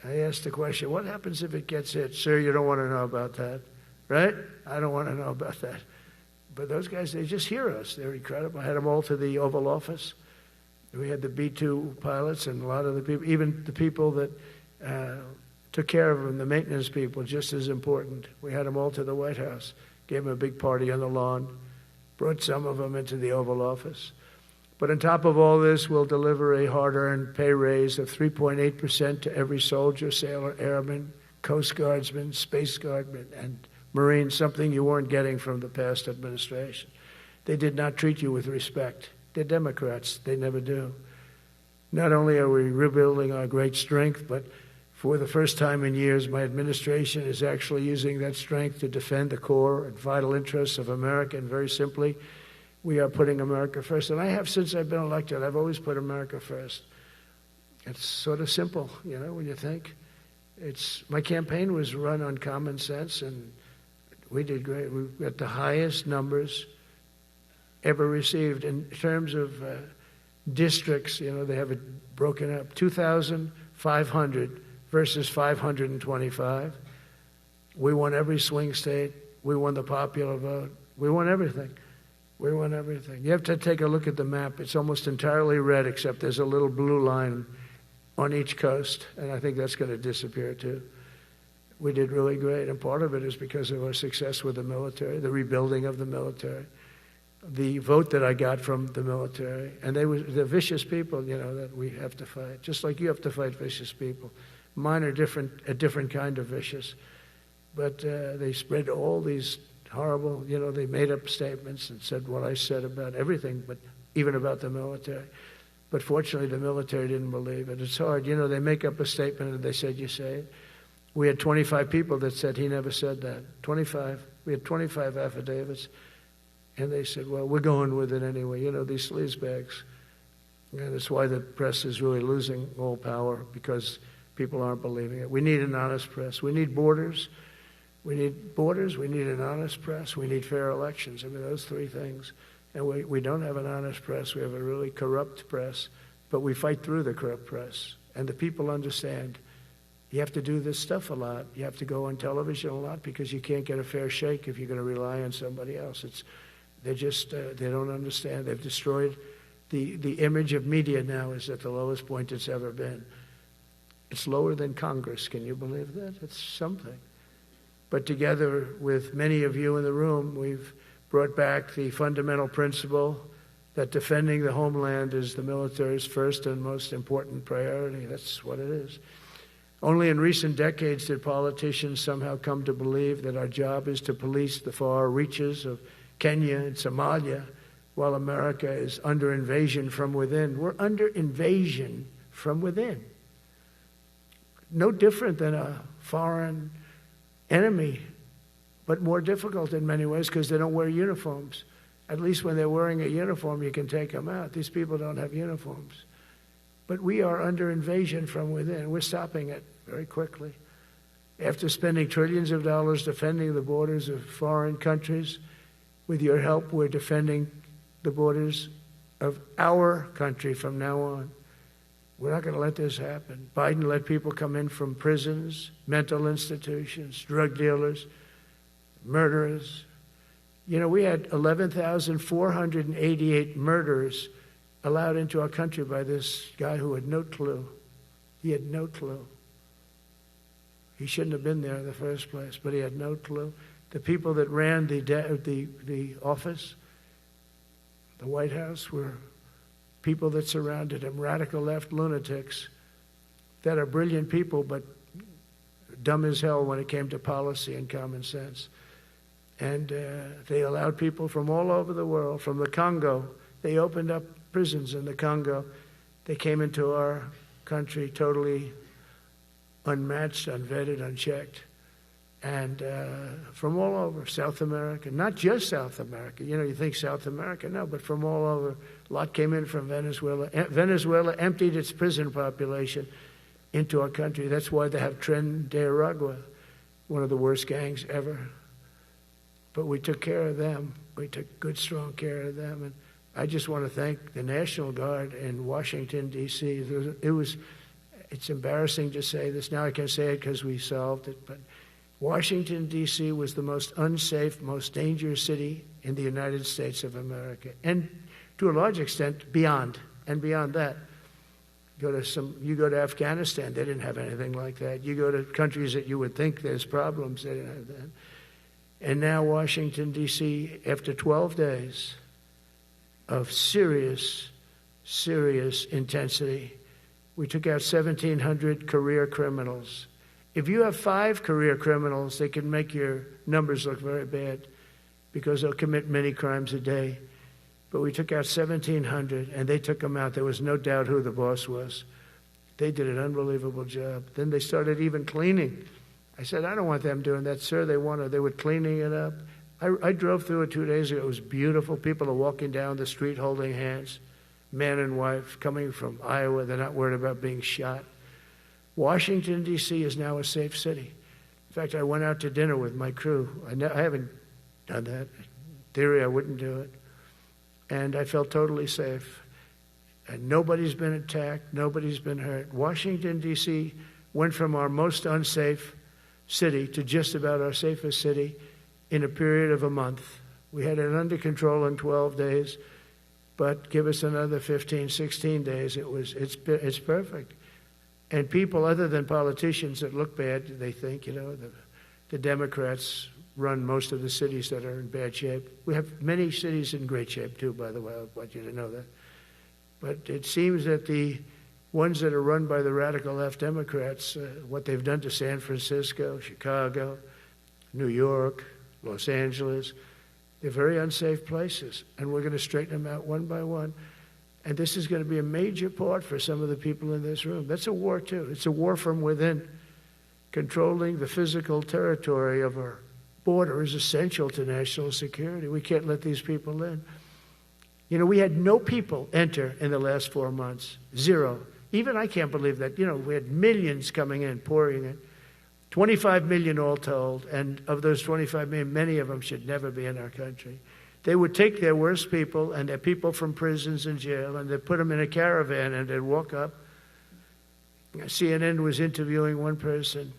I asked the question, what happens if it gets hit? Sir, you don't want to know about that, right? I don't want to know about that. But those guys, they just hear us. They're incredible. I had them all to the Oval Office. We had the B-2 pilots and a lot of the people, even the people that took care of them, the maintenance people, just as important. We had them all to the White House, gave them a big party on the lawn, brought some of them into the Oval Office. But on top of all this, we'll deliver a hard-earned pay raise of 3.8% to every soldier, sailor, airman, Coast Guardsman, Space Guardman, and Marine, something you weren't getting from the past administration. They did not treat you with respect. They're Democrats. They never do. Not only are we rebuilding our great strength, but for the first time in years, my administration is actually using that strength to defend the core and vital interests of America. And very simply, we are putting America first. And I have since I've been elected. I've always put America first. It's sort of simple, you know, when you think. My campaign was run on common sense, and we did great. We got the highest numbers ever received in terms of districts. You know, they have it broken up, 2,500 versus 525. We won every swing state. We won the popular vote. We won everything. We won everything. You have to take a look at the map. It's almost entirely red, except there's a little blue line on each coast, and I think that's going to disappear too. We did really great, and part of it is because of our success with the military, the rebuilding of the military, the vote that I got from the military, and they're vicious people, you know, that we have to fight, just like you have to fight vicious people. Mine are a different kind of vicious, but they spread all these horrible, you know, they made up statements and said what I said about everything, but even about the military. But fortunately, the military didn't believe it. It's hard. You know, they make up a statement and they said, you say it. We had 25 people that said he never said that. 25. We had 25 affidavits. And they said, well, we're going with it anyway. You know, these sleazebags. And that's why the press is really losing all power, because people aren't believing it. We need an honest press. We need borders. We need borders. We need an honest press. We need fair elections. I mean, those three things. And we don't have an honest press. We have a really corrupt press. But we fight through the corrupt press. And the people understand. You have to do this stuff a lot. You have to go on television a lot, because you can't get a fair shake if you're going to rely on somebody else. They don't understand. They've destroyed the image of media. Now is at the lowest point it's ever been. It's lower than Congress. Can you believe that? It's something. But together with many of you in the room, we've brought back the fundamental principle that defending the homeland is the military's first and most important priority. That's what it is. Only in recent decades did politicians somehow come to believe that our job is to police the far reaches of Kenya and Somalia, while America is under invasion from within. We're under invasion from within. No different than a foreign enemy, but more difficult in many ways because they don't wear uniforms. At least when they're wearing a uniform, you can take them out. These people don't have uniforms. But we are under invasion from within. We're stopping it very quickly. After spending trillions of dollars defending the borders of foreign countries, with your help, we're defending the borders of our country from now on. We're not going to let this happen. Biden let people come in from prisons, mental institutions, drug dealers, murderers. You know, we had 11,488 murderers allowed into our country by this guy who had no clue. He had no clue. He shouldn't have been there in the first place, but he had no clue. The people that ran the office, the White House, were people that surrounded him, radical left lunatics that are brilliant people, but dumb as hell when it came to policy and common sense. And they allowed people from all over the world, from the Congo. They opened up prisons in the Congo. They came into our country totally unmatched, unvetted, unchecked. and from all over South America, not just South America. You know, you think South America, no, but from all over. A lot came in from Venezuela. Venezuela emptied its prison population into our country. That's why they have Tren de Aragua, one of the worst gangs ever. But we took care of them. We took good, strong care of them. And I just want to thank the National Guard in Washington, D.C. It's embarrassing to say this. Now I can say it because we solved it. But Washington, D.C. was the most unsafe, most dangerous city in the United States of America. And to a large extent, beyond. And beyond that. You go to Afghanistan, they didn't have anything like that. You go to countries that you would think there's problems, they didn't have that. And now Washington, D.C., after 12 days of serious, serious intensity, we took out 1,700 career criminals. If you have 5 career criminals, they can make your numbers look very bad because they'll commit many crimes a day. But we took out 1,700, and they took them out. There was no doubt who the boss was. They did an unbelievable job. Then they started even cleaning. I said, I don't want them doing that, sir. They were cleaning it up. I drove through it 2 days ago. It was beautiful. People are walking down the street holding hands, man and wife, coming from Iowa. They're not worried about being shot. Washington, D.C. is now a safe city. In fact, I went out to dinner with my crew. I haven't done that. In theory, I wouldn't do it. And I felt totally safe. And nobody's been attacked. Nobody's been hurt. Washington, D.C. went from our most unsafe city to just about our safest city in a period of a month. We had it under control in 12 days, but give us another 15, 16 days. It's perfect. And people other than politicians that look bad, they think, the Democrats run most of the cities that are in bad shape. We have many cities in great shape too, by the way. I want you to know that. But it seems that the ones that are run by the radical left Democrats, what they've done to San Francisco, Chicago, New York, Los Angeles, they're very unsafe places. And we're going to straighten them out one by one. And this is going to be a major part for some of the people in this room. That's a war too. It's a war from within. Controlling the physical territory of our border is essential to national security. We can't let these people in. You know, we had no people enter in the last 4 months. 0. Even I can't believe that. You know, we had millions coming in, pouring in. 25 million all told. And of those 25 million, many of them should never be in our country. They would take their worst people and their people from prisons and jail, and they'd put them in a caravan and they'd walk up. CNN was interviewing one person.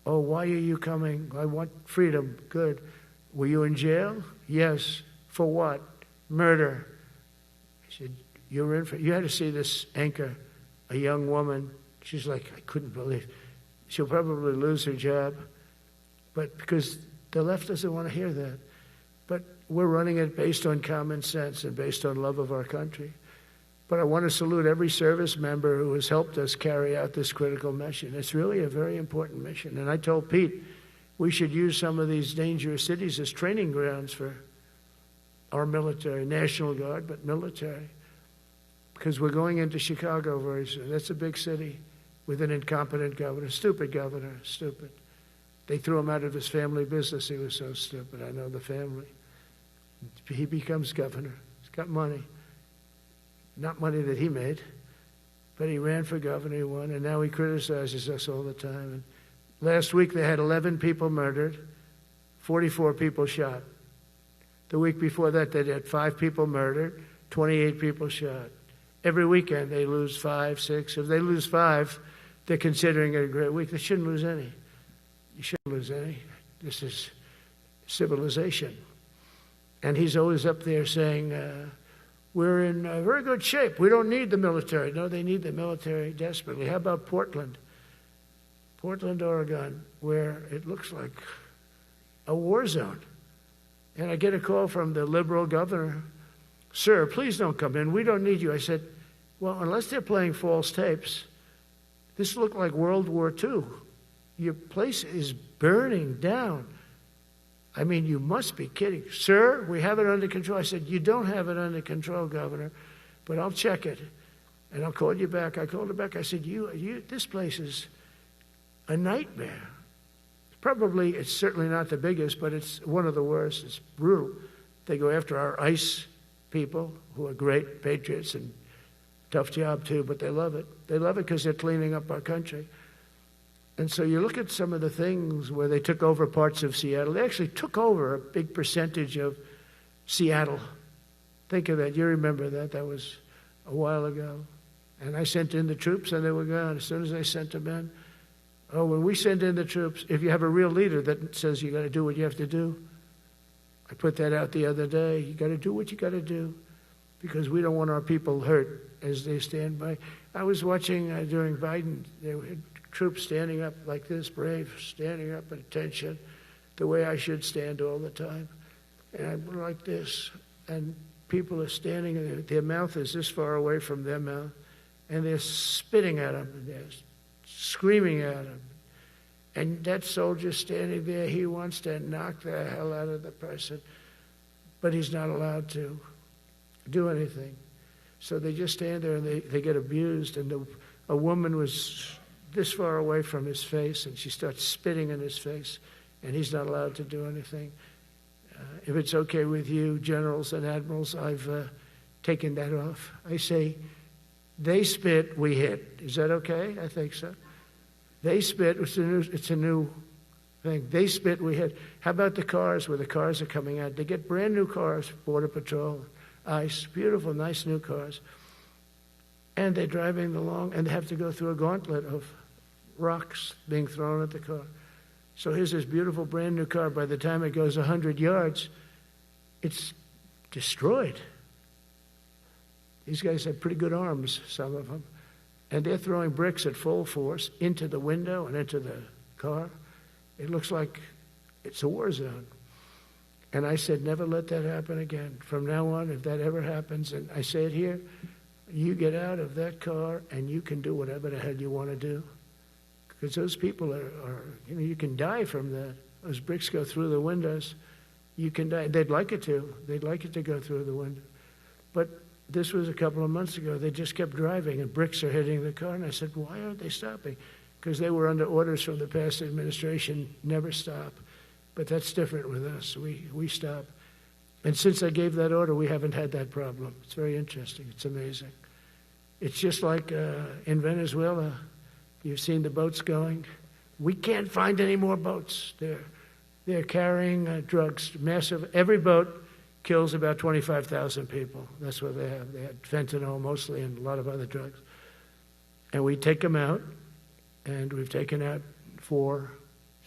Oh, why are you coming? I want freedom. Good. Were you in jail? Yes. For what? Murder. I said, you had to see this anchor, a young woman. She's like, I couldn't believe. She'll probably lose her job. But because the left doesn't want to hear that. But we're running it based on common sense and based on love of our country. But I want to salute every service member who has helped us carry out this critical mission. It's really a very important mission. And I told Pete, we should use some of these dangerous cities as training grounds for our military, National Guard, but military. Because we're going into Chicago very soon. That's a big city with an incompetent governor. Stupid governor, stupid. They threw him out of his family business. He was so stupid. I know the family. He becomes governor. He's got money. Not money that he made, but he ran for governor, he won, and now he criticizes us all the time. And last week they had 11 people murdered, 44 people shot. The week before that they had 5 people murdered, 28 people shot. Every weekend they lose 5, 6. If they lose 5, they're considering it a great week. They shouldn't lose any. You shouldn't lose any. This is civilization. And he's always up there saying, we're in very good shape. We don't need the military. No, they need the military desperately. How about Portland? Portland, Oregon, where it looks like a war zone. And I get a call from the liberal governor. Sir, please don't come in. We don't need you. I said, well, unless they're playing false tapes, this looked like World War II. Your place is burning down. I mean, you must be kidding. Sir, we have it under control. I said, you don't have it under control, Governor, but I'll check it, and I'll call you back. I called her back. I said, this place is a nightmare. Probably, it's certainly not the biggest, but it's one of the worst. It's brutal. They go after our ICE people, who are great patriots and tough job too, but they love it. They love it because they're cleaning up our country. And so you look at some of the things where they took over parts of Seattle. They actually took over a big percentage of Seattle. Think of that. You remember that. That was a while ago. And I sent in the troops, and they were gone as soon as I sent them in. Oh, when we send in the troops, if you have a real leader that says you got to do what you have to do, I put that out the other day. You got to do what you got to do, because we don't want our people hurt as they stand by. I was watching during Biden, there were troops standing up like this, brave, standing up at attention, the way I should stand all the time. And I'm like this, and people are standing, and their mouth is this far away from their mouth, and they're spitting at them, and they're screaming at them. And that soldier's standing there, he wants to knock the hell out of the person, but he's not allowed to do anything. So they just stand there, and they get abused. And a woman was this far away from his face, and she starts spitting in his face, and he's not allowed to do anything. If it's okay with you, generals and admirals, I've taken that off. I say, they spit, we hit. Is that okay? I think so. They spit, it's a new thing. They spit, we hit. How about the cars, where the cars are coming out? They get brand new cars, Border Patrol, ICE, beautiful, nice new cars. And they're driving along, and they have to go through a gauntlet of rocks being thrown at the car. So here's this beautiful brand new car. By the time it goes 100 yards, it's destroyed. These guys have pretty good arms, some of them. And they're throwing bricks at full force into the window and into the car. It looks like it's a war zone. And I said, never let that happen again. From now on, if that ever happens, and I say it here, you get out of that car and you can do whatever the hell you want to do. Because those people are you can die from that. Those bricks go through the windows. You can die. They'd like it to. They'd like it to go through the window. But this was a couple of months ago. They just kept driving, and bricks are hitting the car. And I said, why aren't they stopping? Because they were under orders from the past administration, never stop. But that's different with us. We stop. And since I gave that order, we haven't had that problem. It's very interesting. It's amazing. It's just like in Venezuela. You've seen the boats going. We can't find any more boats. They're carrying drugs, massive. Every boat kills about 25,000 people. That's what they have. They had fentanyl mostly and a lot of other drugs. And we take them out, and we've taken out 4.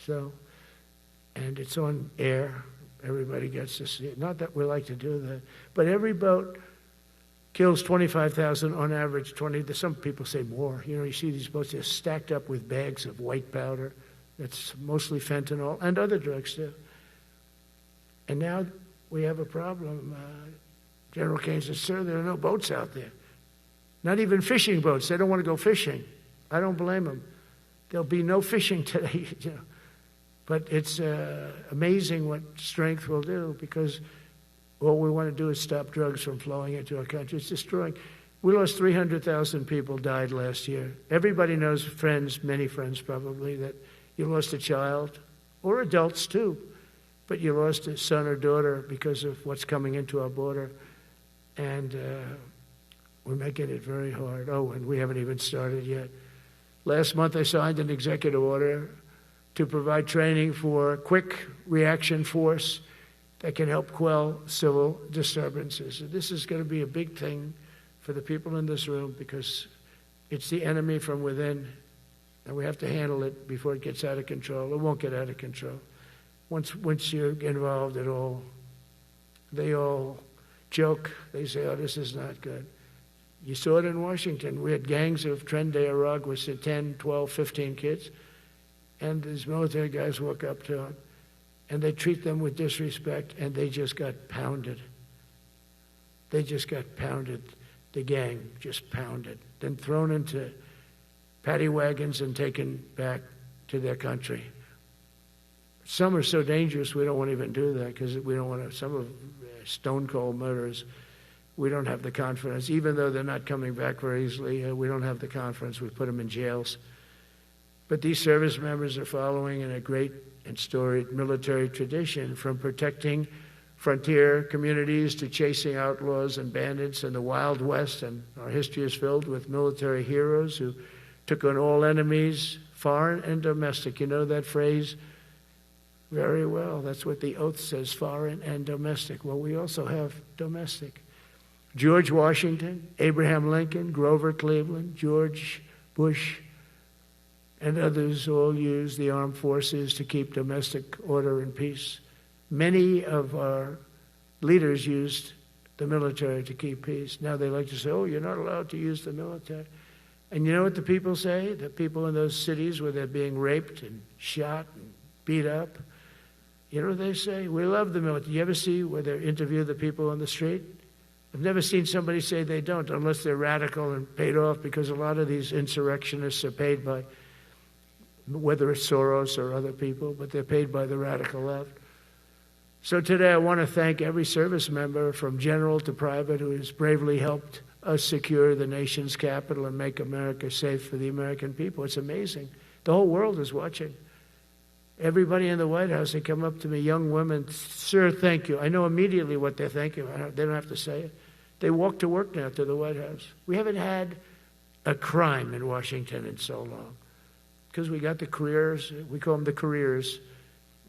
And it's on air. Everybody gets to see it. Not that we like to do that, but every boat kills 25,000 on average. 20. Some people say more. You see these boats, they're stacked up with bags of white powder. That's mostly fentanyl and other drugs too. And now we have a problem. General Kane says, sir, there are no boats out there. Not even fishing boats. They don't want to go fishing. I don't blame them. There'll be no fishing today. But it's amazing what strength will do, because all we want to do is stop drugs from flowing into our country. It's destroying. We lost 300,000 people died last year. Everybody knows friends, many friends probably, that you lost a child, or adults too, but you lost a son or daughter because of what's coming into our border. And we're making it very hard. Oh, and we haven't even started yet. Last month I signed an executive order to provide training for quick reaction force that can help quell civil disturbances. And this is going to be a big thing for the people in this room, because it's the enemy from within, and we have to handle it before it gets out of control. It won't get out of control. Once you're involved at all, they all joke. They say, oh, this is not good. You saw it in Washington. We had gangs of Tren de Aragua with 10, 12, 15 kids. And these military guys walk up to them, and they treat them with disrespect, and they just got pounded. They just got pounded. The gang just pounded. Then thrown into paddy wagons and taken back to their country. Some are so dangerous we don't want to even do that, because we don't want to. Some of stone cold murderers, we don't have the confidence. Even though they're not coming back very easily, we don't have the confidence. We put them in jails. But these service members are following in a great and storied military tradition, from protecting frontier communities to chasing outlaws and bandits in the Wild West. And our history is filled with military heroes who took on all enemies, foreign and domestic. You know that phrase very well. That's what the oath says, foreign and domestic. Well, we also have domestic. George Washington, Abraham Lincoln, Grover Cleveland, George Bush, and others all used the armed forces to keep domestic order and peace. Many of our leaders used the military to keep peace. Now they like to say, oh, you're not allowed to use the military. And you know what the people say? The people in those cities where they're being raped and shot and beat up, you know what they say? We love the military. You ever see where they interview the people on the street? I've never seen somebody say they don't, unless they're radical and paid off, because a lot of these insurrectionists are paid by, whether it's Soros or other people, but they're paid by the radical left. So today I want to thank every service member from general to private who has bravely helped us secure the nation's capital and make America safe for the American people. It's amazing. The whole world is watching. Everybody in the White House, they come up to me, young women, sir, thank you. I know immediately what they thank you. They don't have to say it. They walk to work now to the White House. We haven't had a crime in Washington in so long because we got the careers. We call them the careers.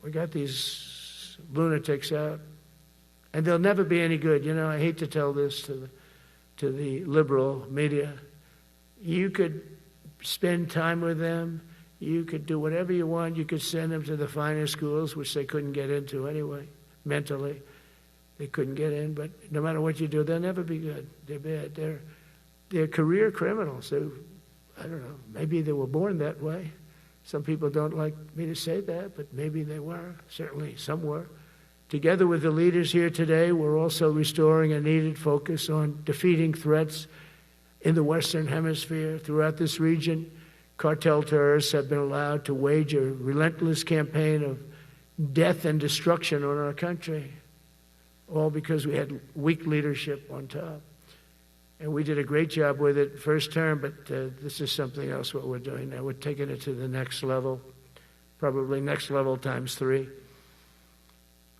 We got these lunatics out, and they'll never be any good. You know, I hate to tell this to the liberal media. You could spend time with them. You could do whatever you want. You could send them to the finer schools, which they couldn't get into anyway, mentally. They couldn't get in, but no matter what you do, they'll never be good. They're bad. They're career criminals. I don't know, maybe they were born that way. Some people don't like me to say that, but maybe they were. Certainly some were. Together with the leaders here today, we're also restoring a needed focus on defeating threats in the Western Hemisphere. Throughout this region, cartel terrorists have been allowed to wage a relentless campaign of death and destruction on our country, all because we had weak leadership on top. And we did a great job with it first term, but this is something else what we're doing now. We're taking it to the next level, probably next level times 3.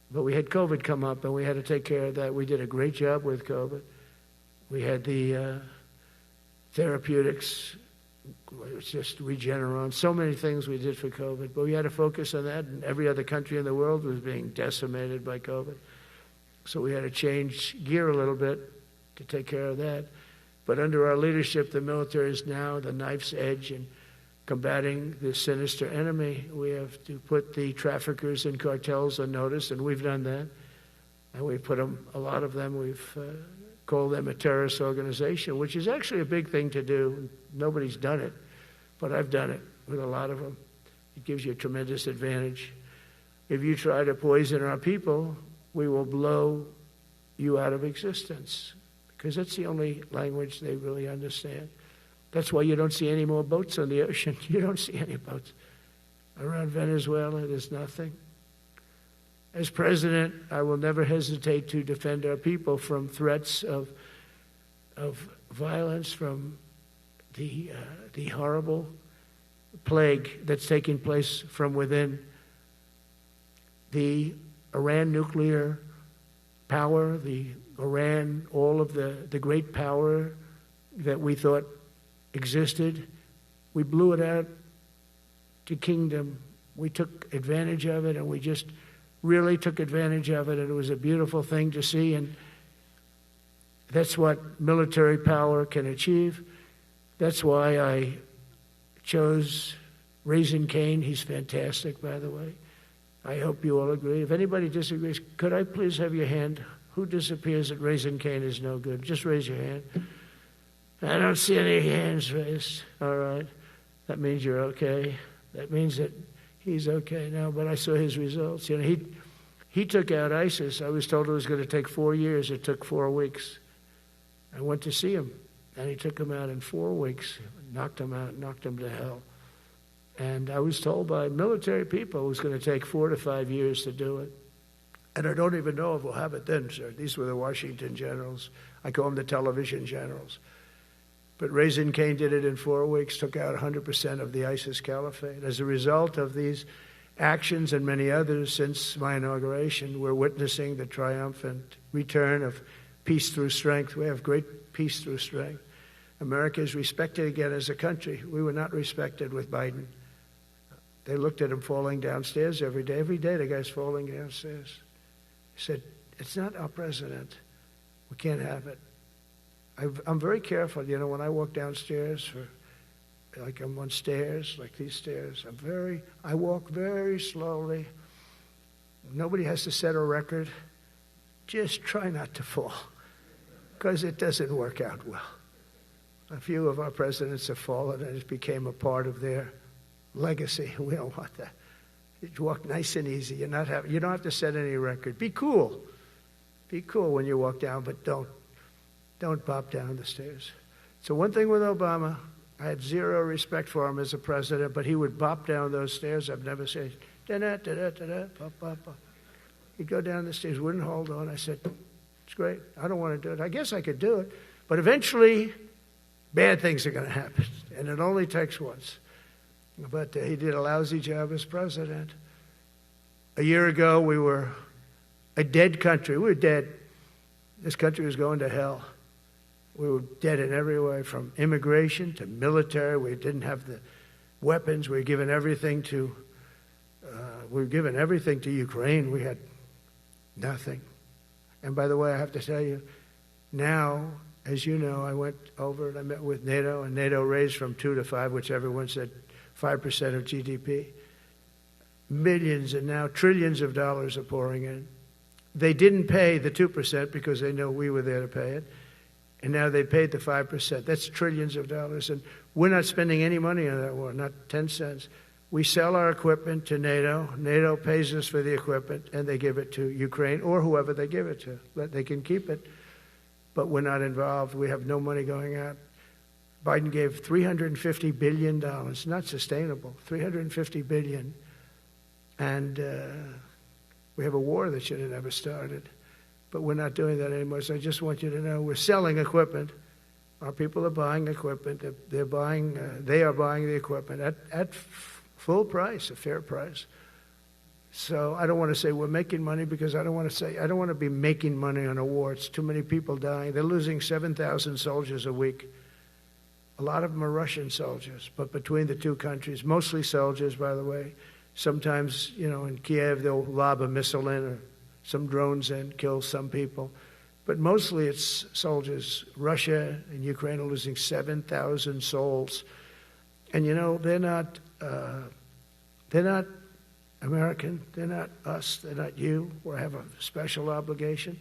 But we had COVID come up, and we had to take care of that. We did a great job with COVID. We had the therapeutics. It was just Regeneron. So many things we did for COVID. But we had to focus on that, and every other country in the world was being decimated by COVID. So we had to change gear a little bit to take care of that. But under our leadership, the military is now the knife's edge in combating this sinister enemy. We have to put the traffickers and cartels on notice, and we've done that. And we've put them, a lot of them, we've called them a terrorist organization, which is actually a big thing to do. Nobody's done it, but I've done it with a lot of them. It gives you a tremendous advantage. If you try to poison our people, we will blow you out of existence, because that's the only language they really understand. That's why you don't see any more boats on the ocean. You don't see any boats. Around Venezuela, there's nothing. As president, I will never hesitate to defend our people from threats of violence, from the horrible plague that's taking place from within. The Iran nuclear power, the Iran, all of the great power that we thought existed, we blew it out to kingdom. We took advantage of it, and we just really took advantage of it, and it was a beautiful thing to see, and that's what military power can achieve. That's why I chose Raising Cane. He's fantastic, by the way. I hope you all agree. If anybody disagrees, could I please have your hand? Who disappears that Raising Cane is no good? Just raise your hand. I don't see any hands raised. All right. That means you're okay. That means that he's okay now, but I saw his results. You know, he took out ISIS. I was told it was going to take 4 years. It took 4 weeks. I went to see him, and he took him out in 4 weeks, knocked him out, knocked him to hell. And I was told by military people it was going to take 4 to 5 years to do it. And I don't even know if we'll have it then, sir. These were the Washington generals. I call them the television generals. But Raising Cane did it in 4 weeks, took out 100% of the ISIS caliphate. As a result of these actions and many others since my inauguration, we're witnessing the triumphant return of peace through strength. We have great peace through strength. America is respected again as a country. We were not respected with Biden. They looked at him falling downstairs every day. Every day the guy's falling downstairs. He said, it's not our president. We can't have it. I'm very careful, when I walk downstairs like I'm on stairs, like these stairs, I walk very slowly. Nobody has to set a record. Just try not to fall, because it doesn't work out well. A few of our presidents have fallen, and it became a part of their legacy. We don't want that. You walk nice and easy. You don't have to set any record. Be cool. Be cool when you walk down, but don't bop down the stairs. So one thing with Obama, I had zero respect for him as a president, but he would bop down those stairs. I've never said, da-da-da-da-da-da, bop, bop, bop. He'd go down the stairs, wouldn't hold on. I said, it's great. I don't want to do it. I guess I could do it. But eventually, bad things are going to happen, and it only takes once. But he did a lousy job as president. A year ago, we were a dead country. We were dead. This country was going to hell. We were dead in every way, from immigration to military. We didn't have the weapons. We were given everything to Ukraine. We had nothing. And by the way, I have to tell you, now, as you know, I went over and I met with NATO, and NATO raised from 2 to 5, which everyone said 5% of GDP. Millions and now trillions of dollars are pouring in. They didn't pay the 2% because they know we were there to pay it. And now they paid the 5%. That's trillions of dollars. And we're not spending any money on that war, not 10 cents. We sell our equipment to NATO. NATO pays us for the equipment, and they give it to Ukraine or whoever they give it to. They can keep it, but we're not involved. We have no money going out. Biden gave $350 billion. Not sustainable. $350 billion. And we have a war that should have never started. But we're not doing that anymore. So I just want you to know we're selling equipment. Our people are buying equipment. They are buying the equipment at full price, a fair price. So I don't want to say we're making money, because I don't want to be making money on a war. It's too many people dying. They're losing 7,000 soldiers a week. A lot of them are Russian soldiers, but between the two countries, mostly soldiers, by the way. Sometimes, in Kiev, they'll lob a missile in, or some drones in, kill some people. But mostly it's soldiers. Russia and Ukraine are losing 7,000 souls. And they're not American. They're not us. They're not you. We have a special obligation.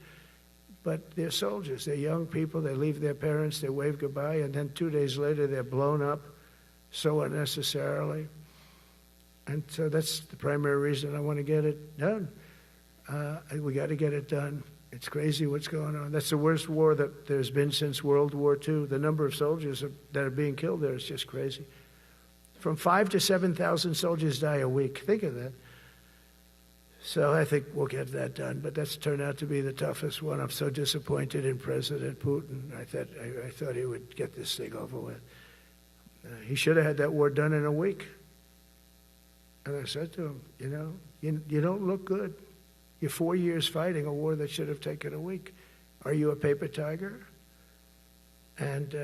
But they're soldiers. They're young people. They leave their parents. They wave goodbye. And then 2 days later, they're blown up so unnecessarily. And so that's the primary reason I want to get it done. We got to get it done. It's crazy what's going on. That's the worst war that there's been since World War II. The number of soldiers that are being killed there is just crazy. From 5,000 to 7,000 soldiers die a week. Think of that. So I think we'll get that done. But that's turned out to be the toughest one. I'm so disappointed in President Putin. I thought he would get this thing over with. He should have had that war done in a week. And I said to him, you don't look good. You're 4 years fighting a war that should have taken a week. Are you a paper tiger? And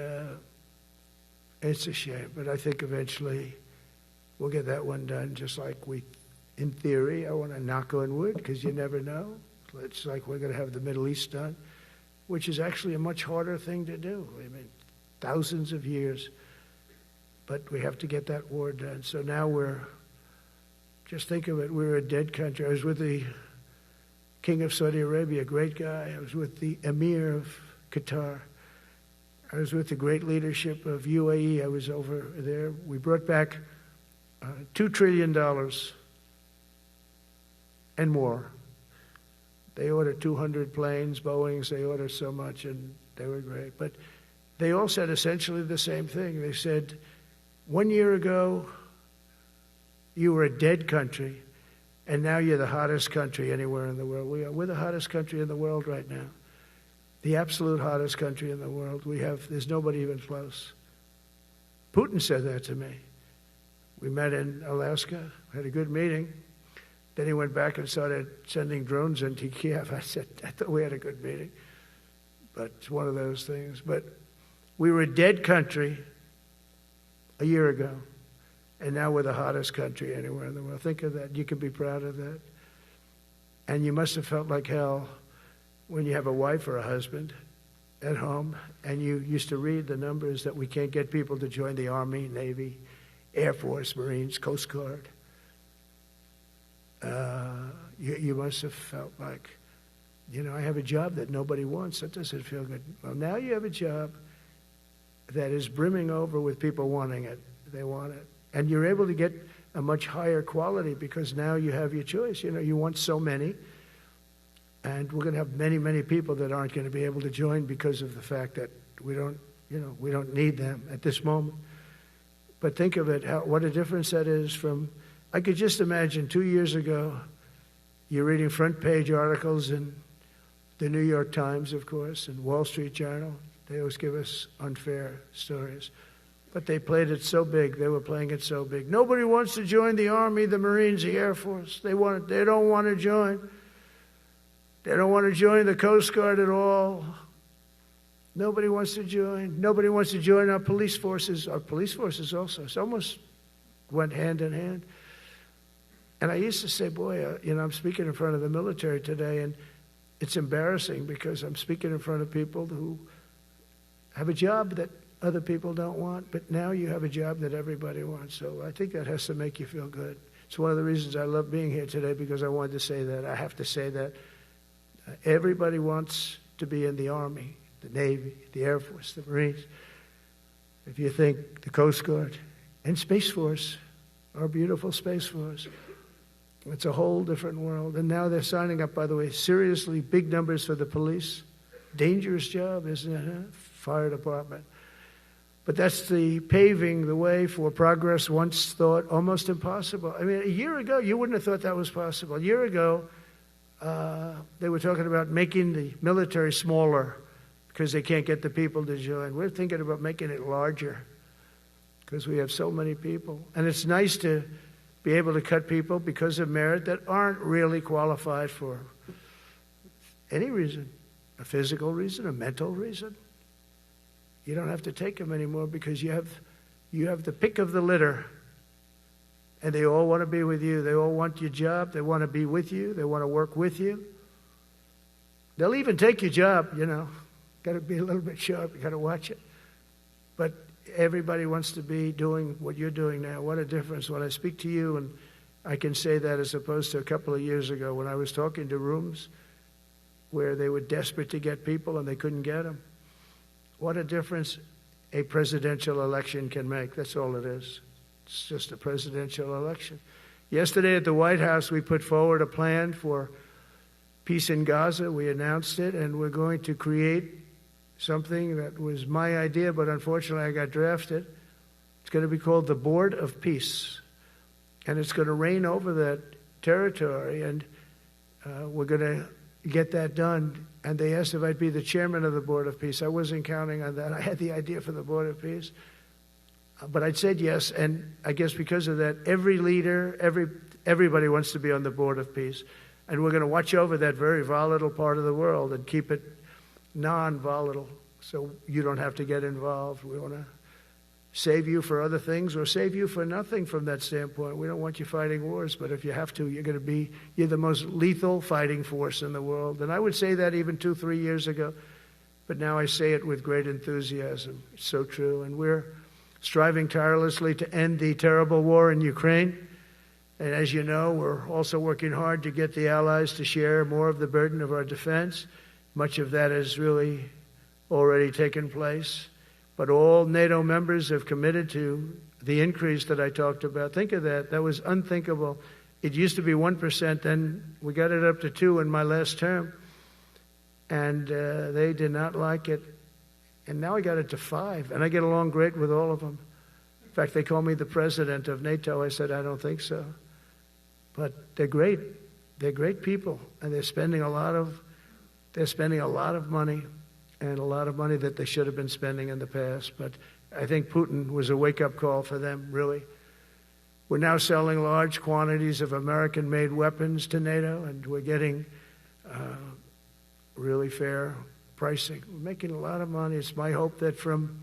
it's a shame, but I think eventually we'll get that one done, just like in theory, I want to knock on wood, because you never know. It's like we're going to have the Middle East done, which is actually a much harder thing to do. I mean, thousands of years. But we have to get that war done. So now just think of it, we're a dead country. I was with the King of Saudi Arabia, a great guy. I was with the Emir of Qatar. I was with the great leadership of UAE. I was over there. We brought back $2 trillion and more. They ordered 200 planes, Boeings. They ordered so much, and they were great. But they all said essentially the same thing. They said, 1 year ago, you were a dead country, and now you're the hottest country anywhere in the world. We're the hottest country in the world right now. The absolute hottest country in the world. There's nobody even close. Putin said that to me. We met in Alaska, had a good meeting. Then he went back and started sending drones into Kiev. I said, I thought we had a good meeting. But it's one of those things. But we were a dead country a year ago, and now we're the hottest country anywhere in the world. Think of that. You can be proud of that. And you must have felt like hell when you have a wife or a husband at home, and you used to read the numbers that we can't get people to join the Army, Navy, Air Force, Marines, Coast Guard. You must have felt like, I have a job that nobody wants. That doesn't feel good. Well, now you have a job that is brimming over with people wanting it. They want it. And you're able to get a much higher quality because now you have your choice. You want so many. And we're going to have many, many people that aren't going to be able to join because of the fact that we don't need them at this moment. But think of it, what a difference that is from, I could just imagine 2 years ago, you're reading front page articles in the New York Times, of course, and Wall Street Journal. They always give us unfair stories. But they played it so big. They were playing it so big. Nobody wants to join the Army, the Marines, the Air Force. They don't want to join. They don't want to join the Coast Guard at all. Nobody wants to join. Nobody wants to join our police forces. Our police forces also. It's almost went hand in hand. And I used to say, boy, I'm speaking in front of the military today, and it's embarrassing because I'm speaking in front of people who have a job that other people don't want, but now you have a job that everybody wants. So I think that has to make you feel good. It's one of the reasons I love being here today, because I wanted to say that. I have to say that everybody wants to be in the Army, the Navy, the Air Force, the Marines. If you think the Coast Guard and Space Force, our beautiful Space Force, it's a whole different world. And now they're signing up, by the way, seriously big numbers for the police. Dangerous job, isn't it? Huh? Fire department. But that's the paving the way for progress once thought almost impossible. I mean, a year ago, you wouldn't have thought that was possible. A year ago, they were talking about making the military smaller because they can't get the people to join. We're thinking about making it larger because we have so many people. And it's nice to be able to cut people because of merit that aren't really qualified for any reason, a physical reason, a mental reason. You don't have to take them anymore because you have the pick of the litter, and they all want to be with you. They all want your job. They want to be with you. They want to work with you. They'll even take your job, Got to be a little bit sharp. You got to watch it. But everybody wants to be doing what you're doing now. What a difference. When I speak to you, and I can say that as opposed to a couple of years ago when I was talking to rooms where they were desperate to get people and they couldn't get them. What a difference a presidential election can make. That's all it is. It's just a presidential election. Yesterday at the White House, we put forward a plan for peace in Gaza. We announced it, and we're going to create something that was my idea, but unfortunately I got drafted. It's going to be called the Board of Peace, and it's going to reign over that territory, and we're going to get that done. And they asked if I'd be the chairman of the Board of Peace. I wasn't counting on that. I had the idea for the Board of Peace. But I said yes, and I guess because of that, every leader, everybody wants to be on the Board of Peace. And we're going to watch over that very volatile part of the world and keep it non-volatile so you don't have to get involved. We want to save you for other things or save you for nothing from that standpoint. We don't want you fighting wars, but if you have to, you're the most lethal fighting force in the world. And I would say that even 2-3 years ago, but now I say it with great enthusiasm. It's so true. And we're striving tirelessly to end the terrible war in Ukraine. And as you know, we're also working hard to get the allies to share more of the burden of our defense. Much of that has really already taken place. But all NATO members have committed to the increase that I talked about. Think of that. That was unthinkable. It used to be 1%, then we got it up to 2% in my last term. And they did not like it. And now I got it to 5%, and I get along great with all of them. In fact, they call me the president of NATO. I said, I don't think so. But they're great. They're great people, and they're spending a lot of money, and a lot of money that they should have been spending in the past. But I think Putin was a wake-up call for them, really. We're now selling large quantities of American-made weapons to NATO, and we're getting really fair pricing. We're making a lot of money. It's my hope that from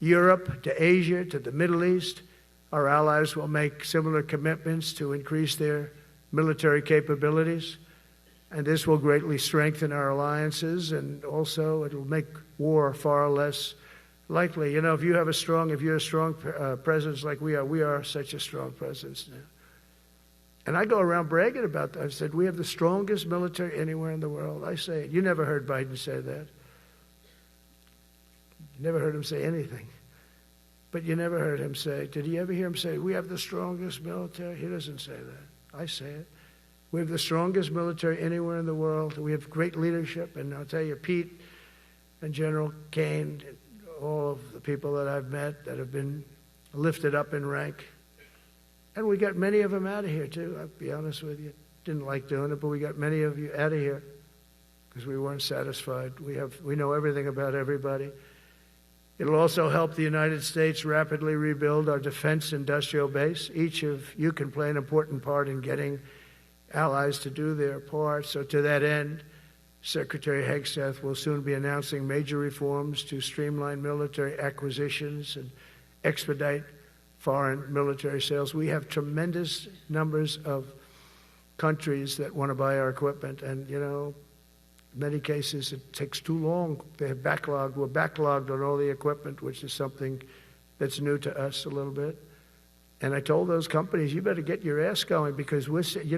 Europe to Asia to the Middle East, our allies will make similar commitments to increase their military capabilities, and this will greatly strengthen our alliances, and also it'll make war far less likely. You know, if you're a strong presence like we are such a strong presence now. And I go around bragging about that. I said, we have the strongest military anywhere in the world. I say it. You never heard Biden say that. You never heard him say anything. But you never heard him say, did you ever hear him say, we have the strongest military? He doesn't say that. I say it. We have the strongest military anywhere in the world. We have great leadership. And I'll tell you, Pete and General Kane, all of the people that I've met that have been lifted up in rank. And we got many of them out of here, too. I'll be honest with you. Didn't like doing it, but we got many of you out of here because we weren't satisfied. We know everything about everybody. It'll also help the United States rapidly rebuild our defense industrial base. Each of you can play an important part in getting allies to do their part. So to that end, Secretary Hegseth will soon be announcing major reforms to streamline military acquisitions and expedite foreign military sales. We have tremendous numbers of countries that want to buy our equipment, and, you know, in many cases it takes too long. They have backlogged. We're backlogged on all the equipment, which is something that's new to us a little bit. And I told those companies, you better get your ass going because we're selling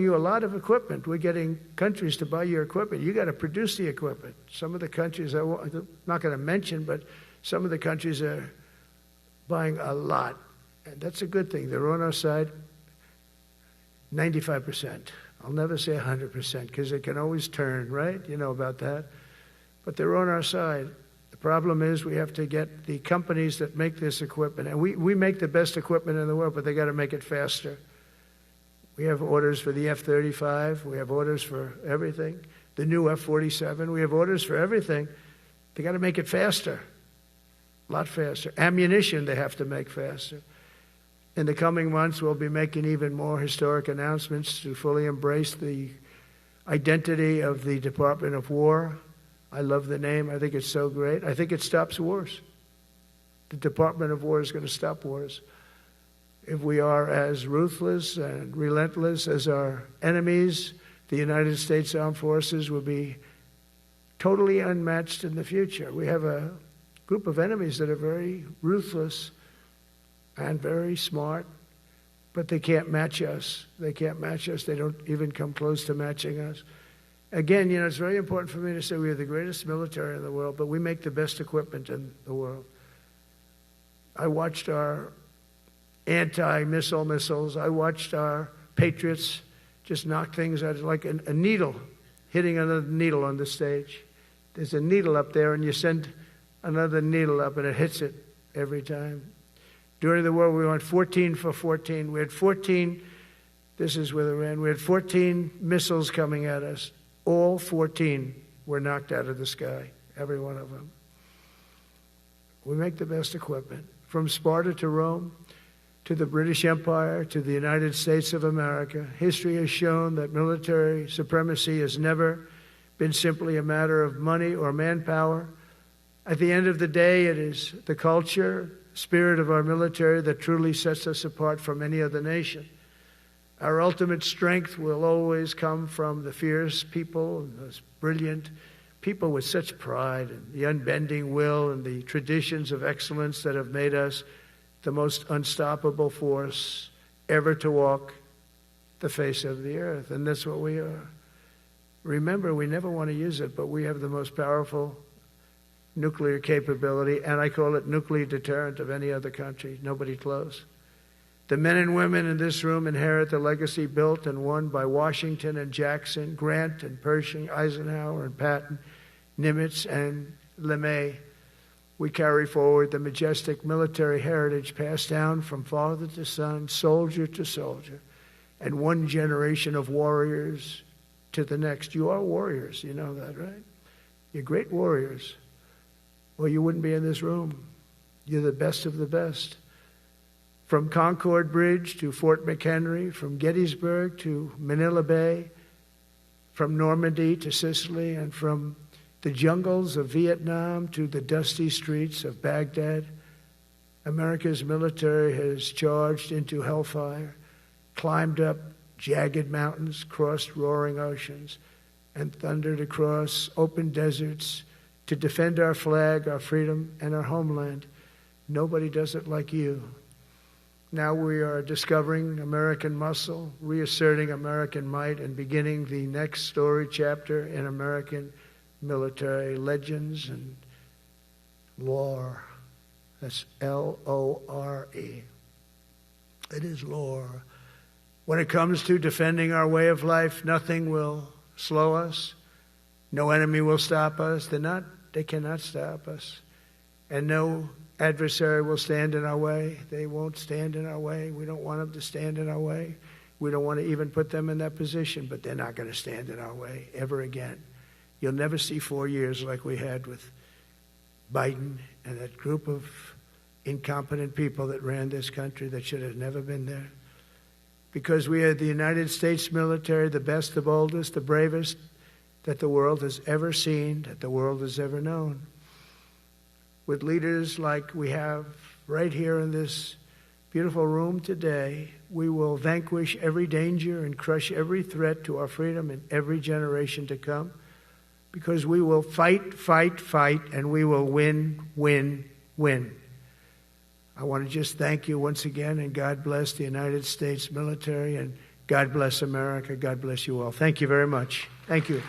you a lot of equipment. We're getting countries to buy your equipment. You got to produce the equipment. Some of the countries, I'm not going to mention, but some of the countries are buying a lot. And that's a good thing. They're on our side 95%. I'll never say 100% because it can always turn, right? You know about that. But they're on our side. The problem is we have to get the companies that make this equipment. And we make the best equipment in the world, but they got to make it faster. We have orders for the F-35. We have orders for everything. The new F-47. We have orders for everything. They got to make it faster, a lot faster. Ammunition they have to make faster. In the coming months, we'll be making even more historic announcements to fully embrace the identity of the Department of War. I love the name. I think it's so great. I think it stops wars. The Department of War is going to stop wars. If we are as ruthless and relentless as our enemies, the United States Armed Forces will be totally unmatched in the future. We have a group of enemies that are very ruthless and very smart, but they can't match us. They can't match us. They don't even come close to matching us. Again, you know, it's very important for me to say we are the greatest military in the world, but we make the best equipment in the world. I watched our anti-missile missiles. I watched our Patriots just knock things out like a needle, hitting another needle on the stage. There's a needle up there, and you send another needle up, and it hits it every time. During the war, we went 14 for 14. We had 14, this is with Iran, we had 14 missiles coming at us. All 14 were knocked out of the sky, every one of them. We make the best equipment. From Sparta to Rome, to the British Empire, to the United States of America, history has shown that military supremacy has never been simply a matter of money or manpower. At the end of the day, it is the culture, spirit of our military that truly sets us apart from any other nation. Our ultimate strength will always come from the fierce people, and those brilliant people with such pride, and the unbending will and the traditions of excellence that have made us the most unstoppable force ever to walk the face of the earth. And that's what we are. Remember, we never want to use it, but we have the most powerful nuclear capability, and I call it nuclear deterrent of any other country. Nobody close. The men and women in this room inherit the legacy built and won by Washington and Jackson, Grant and Pershing, Eisenhower and Patton, Nimitz and LeMay. We carry forward the majestic military heritage passed down from father to son, soldier to soldier, and one generation of warriors to the next. You are warriors, you know that, right? You're great warriors. Well, you wouldn't be in this room. You're the best of the best. From Concord Bridge to Fort McHenry, from Gettysburg to Manila Bay, from Normandy to Sicily, and from the jungles of Vietnam to the dusty streets of Baghdad, America's military has charged into hellfire, climbed up jagged mountains, crossed roaring oceans, and thundered across open deserts to defend our flag, our freedom, and our homeland. Nobody does it like you. Now we are discovering American muscle, reasserting American might, and beginning the next story chapter in American military legends and lore. That's L-O-R-E. It is lore. When it comes to defending our way of life, nothing will slow us. No enemy will stop us. They cannot stop us. And no adversary will stand in our way. They won't stand in our way. We don't want them to stand in our way. We don't want to even put them in that position, but they're not going to stand in our way ever again. You'll never see 4 years like we had with Biden and that group of incompetent people that ran this country that should have never been there. Because we are the United States military, the best, the boldest, the bravest that the world has ever seen, that the world has ever known. With leaders like we have right here in this beautiful room today, we will vanquish every danger and crush every threat to our freedom in every generation to come. Because we will fight, fight, fight, and we will win, win, win. I want to just thank you once again, and God bless the United States military, and God bless America. God bless you all. Thank you very much. Thank you.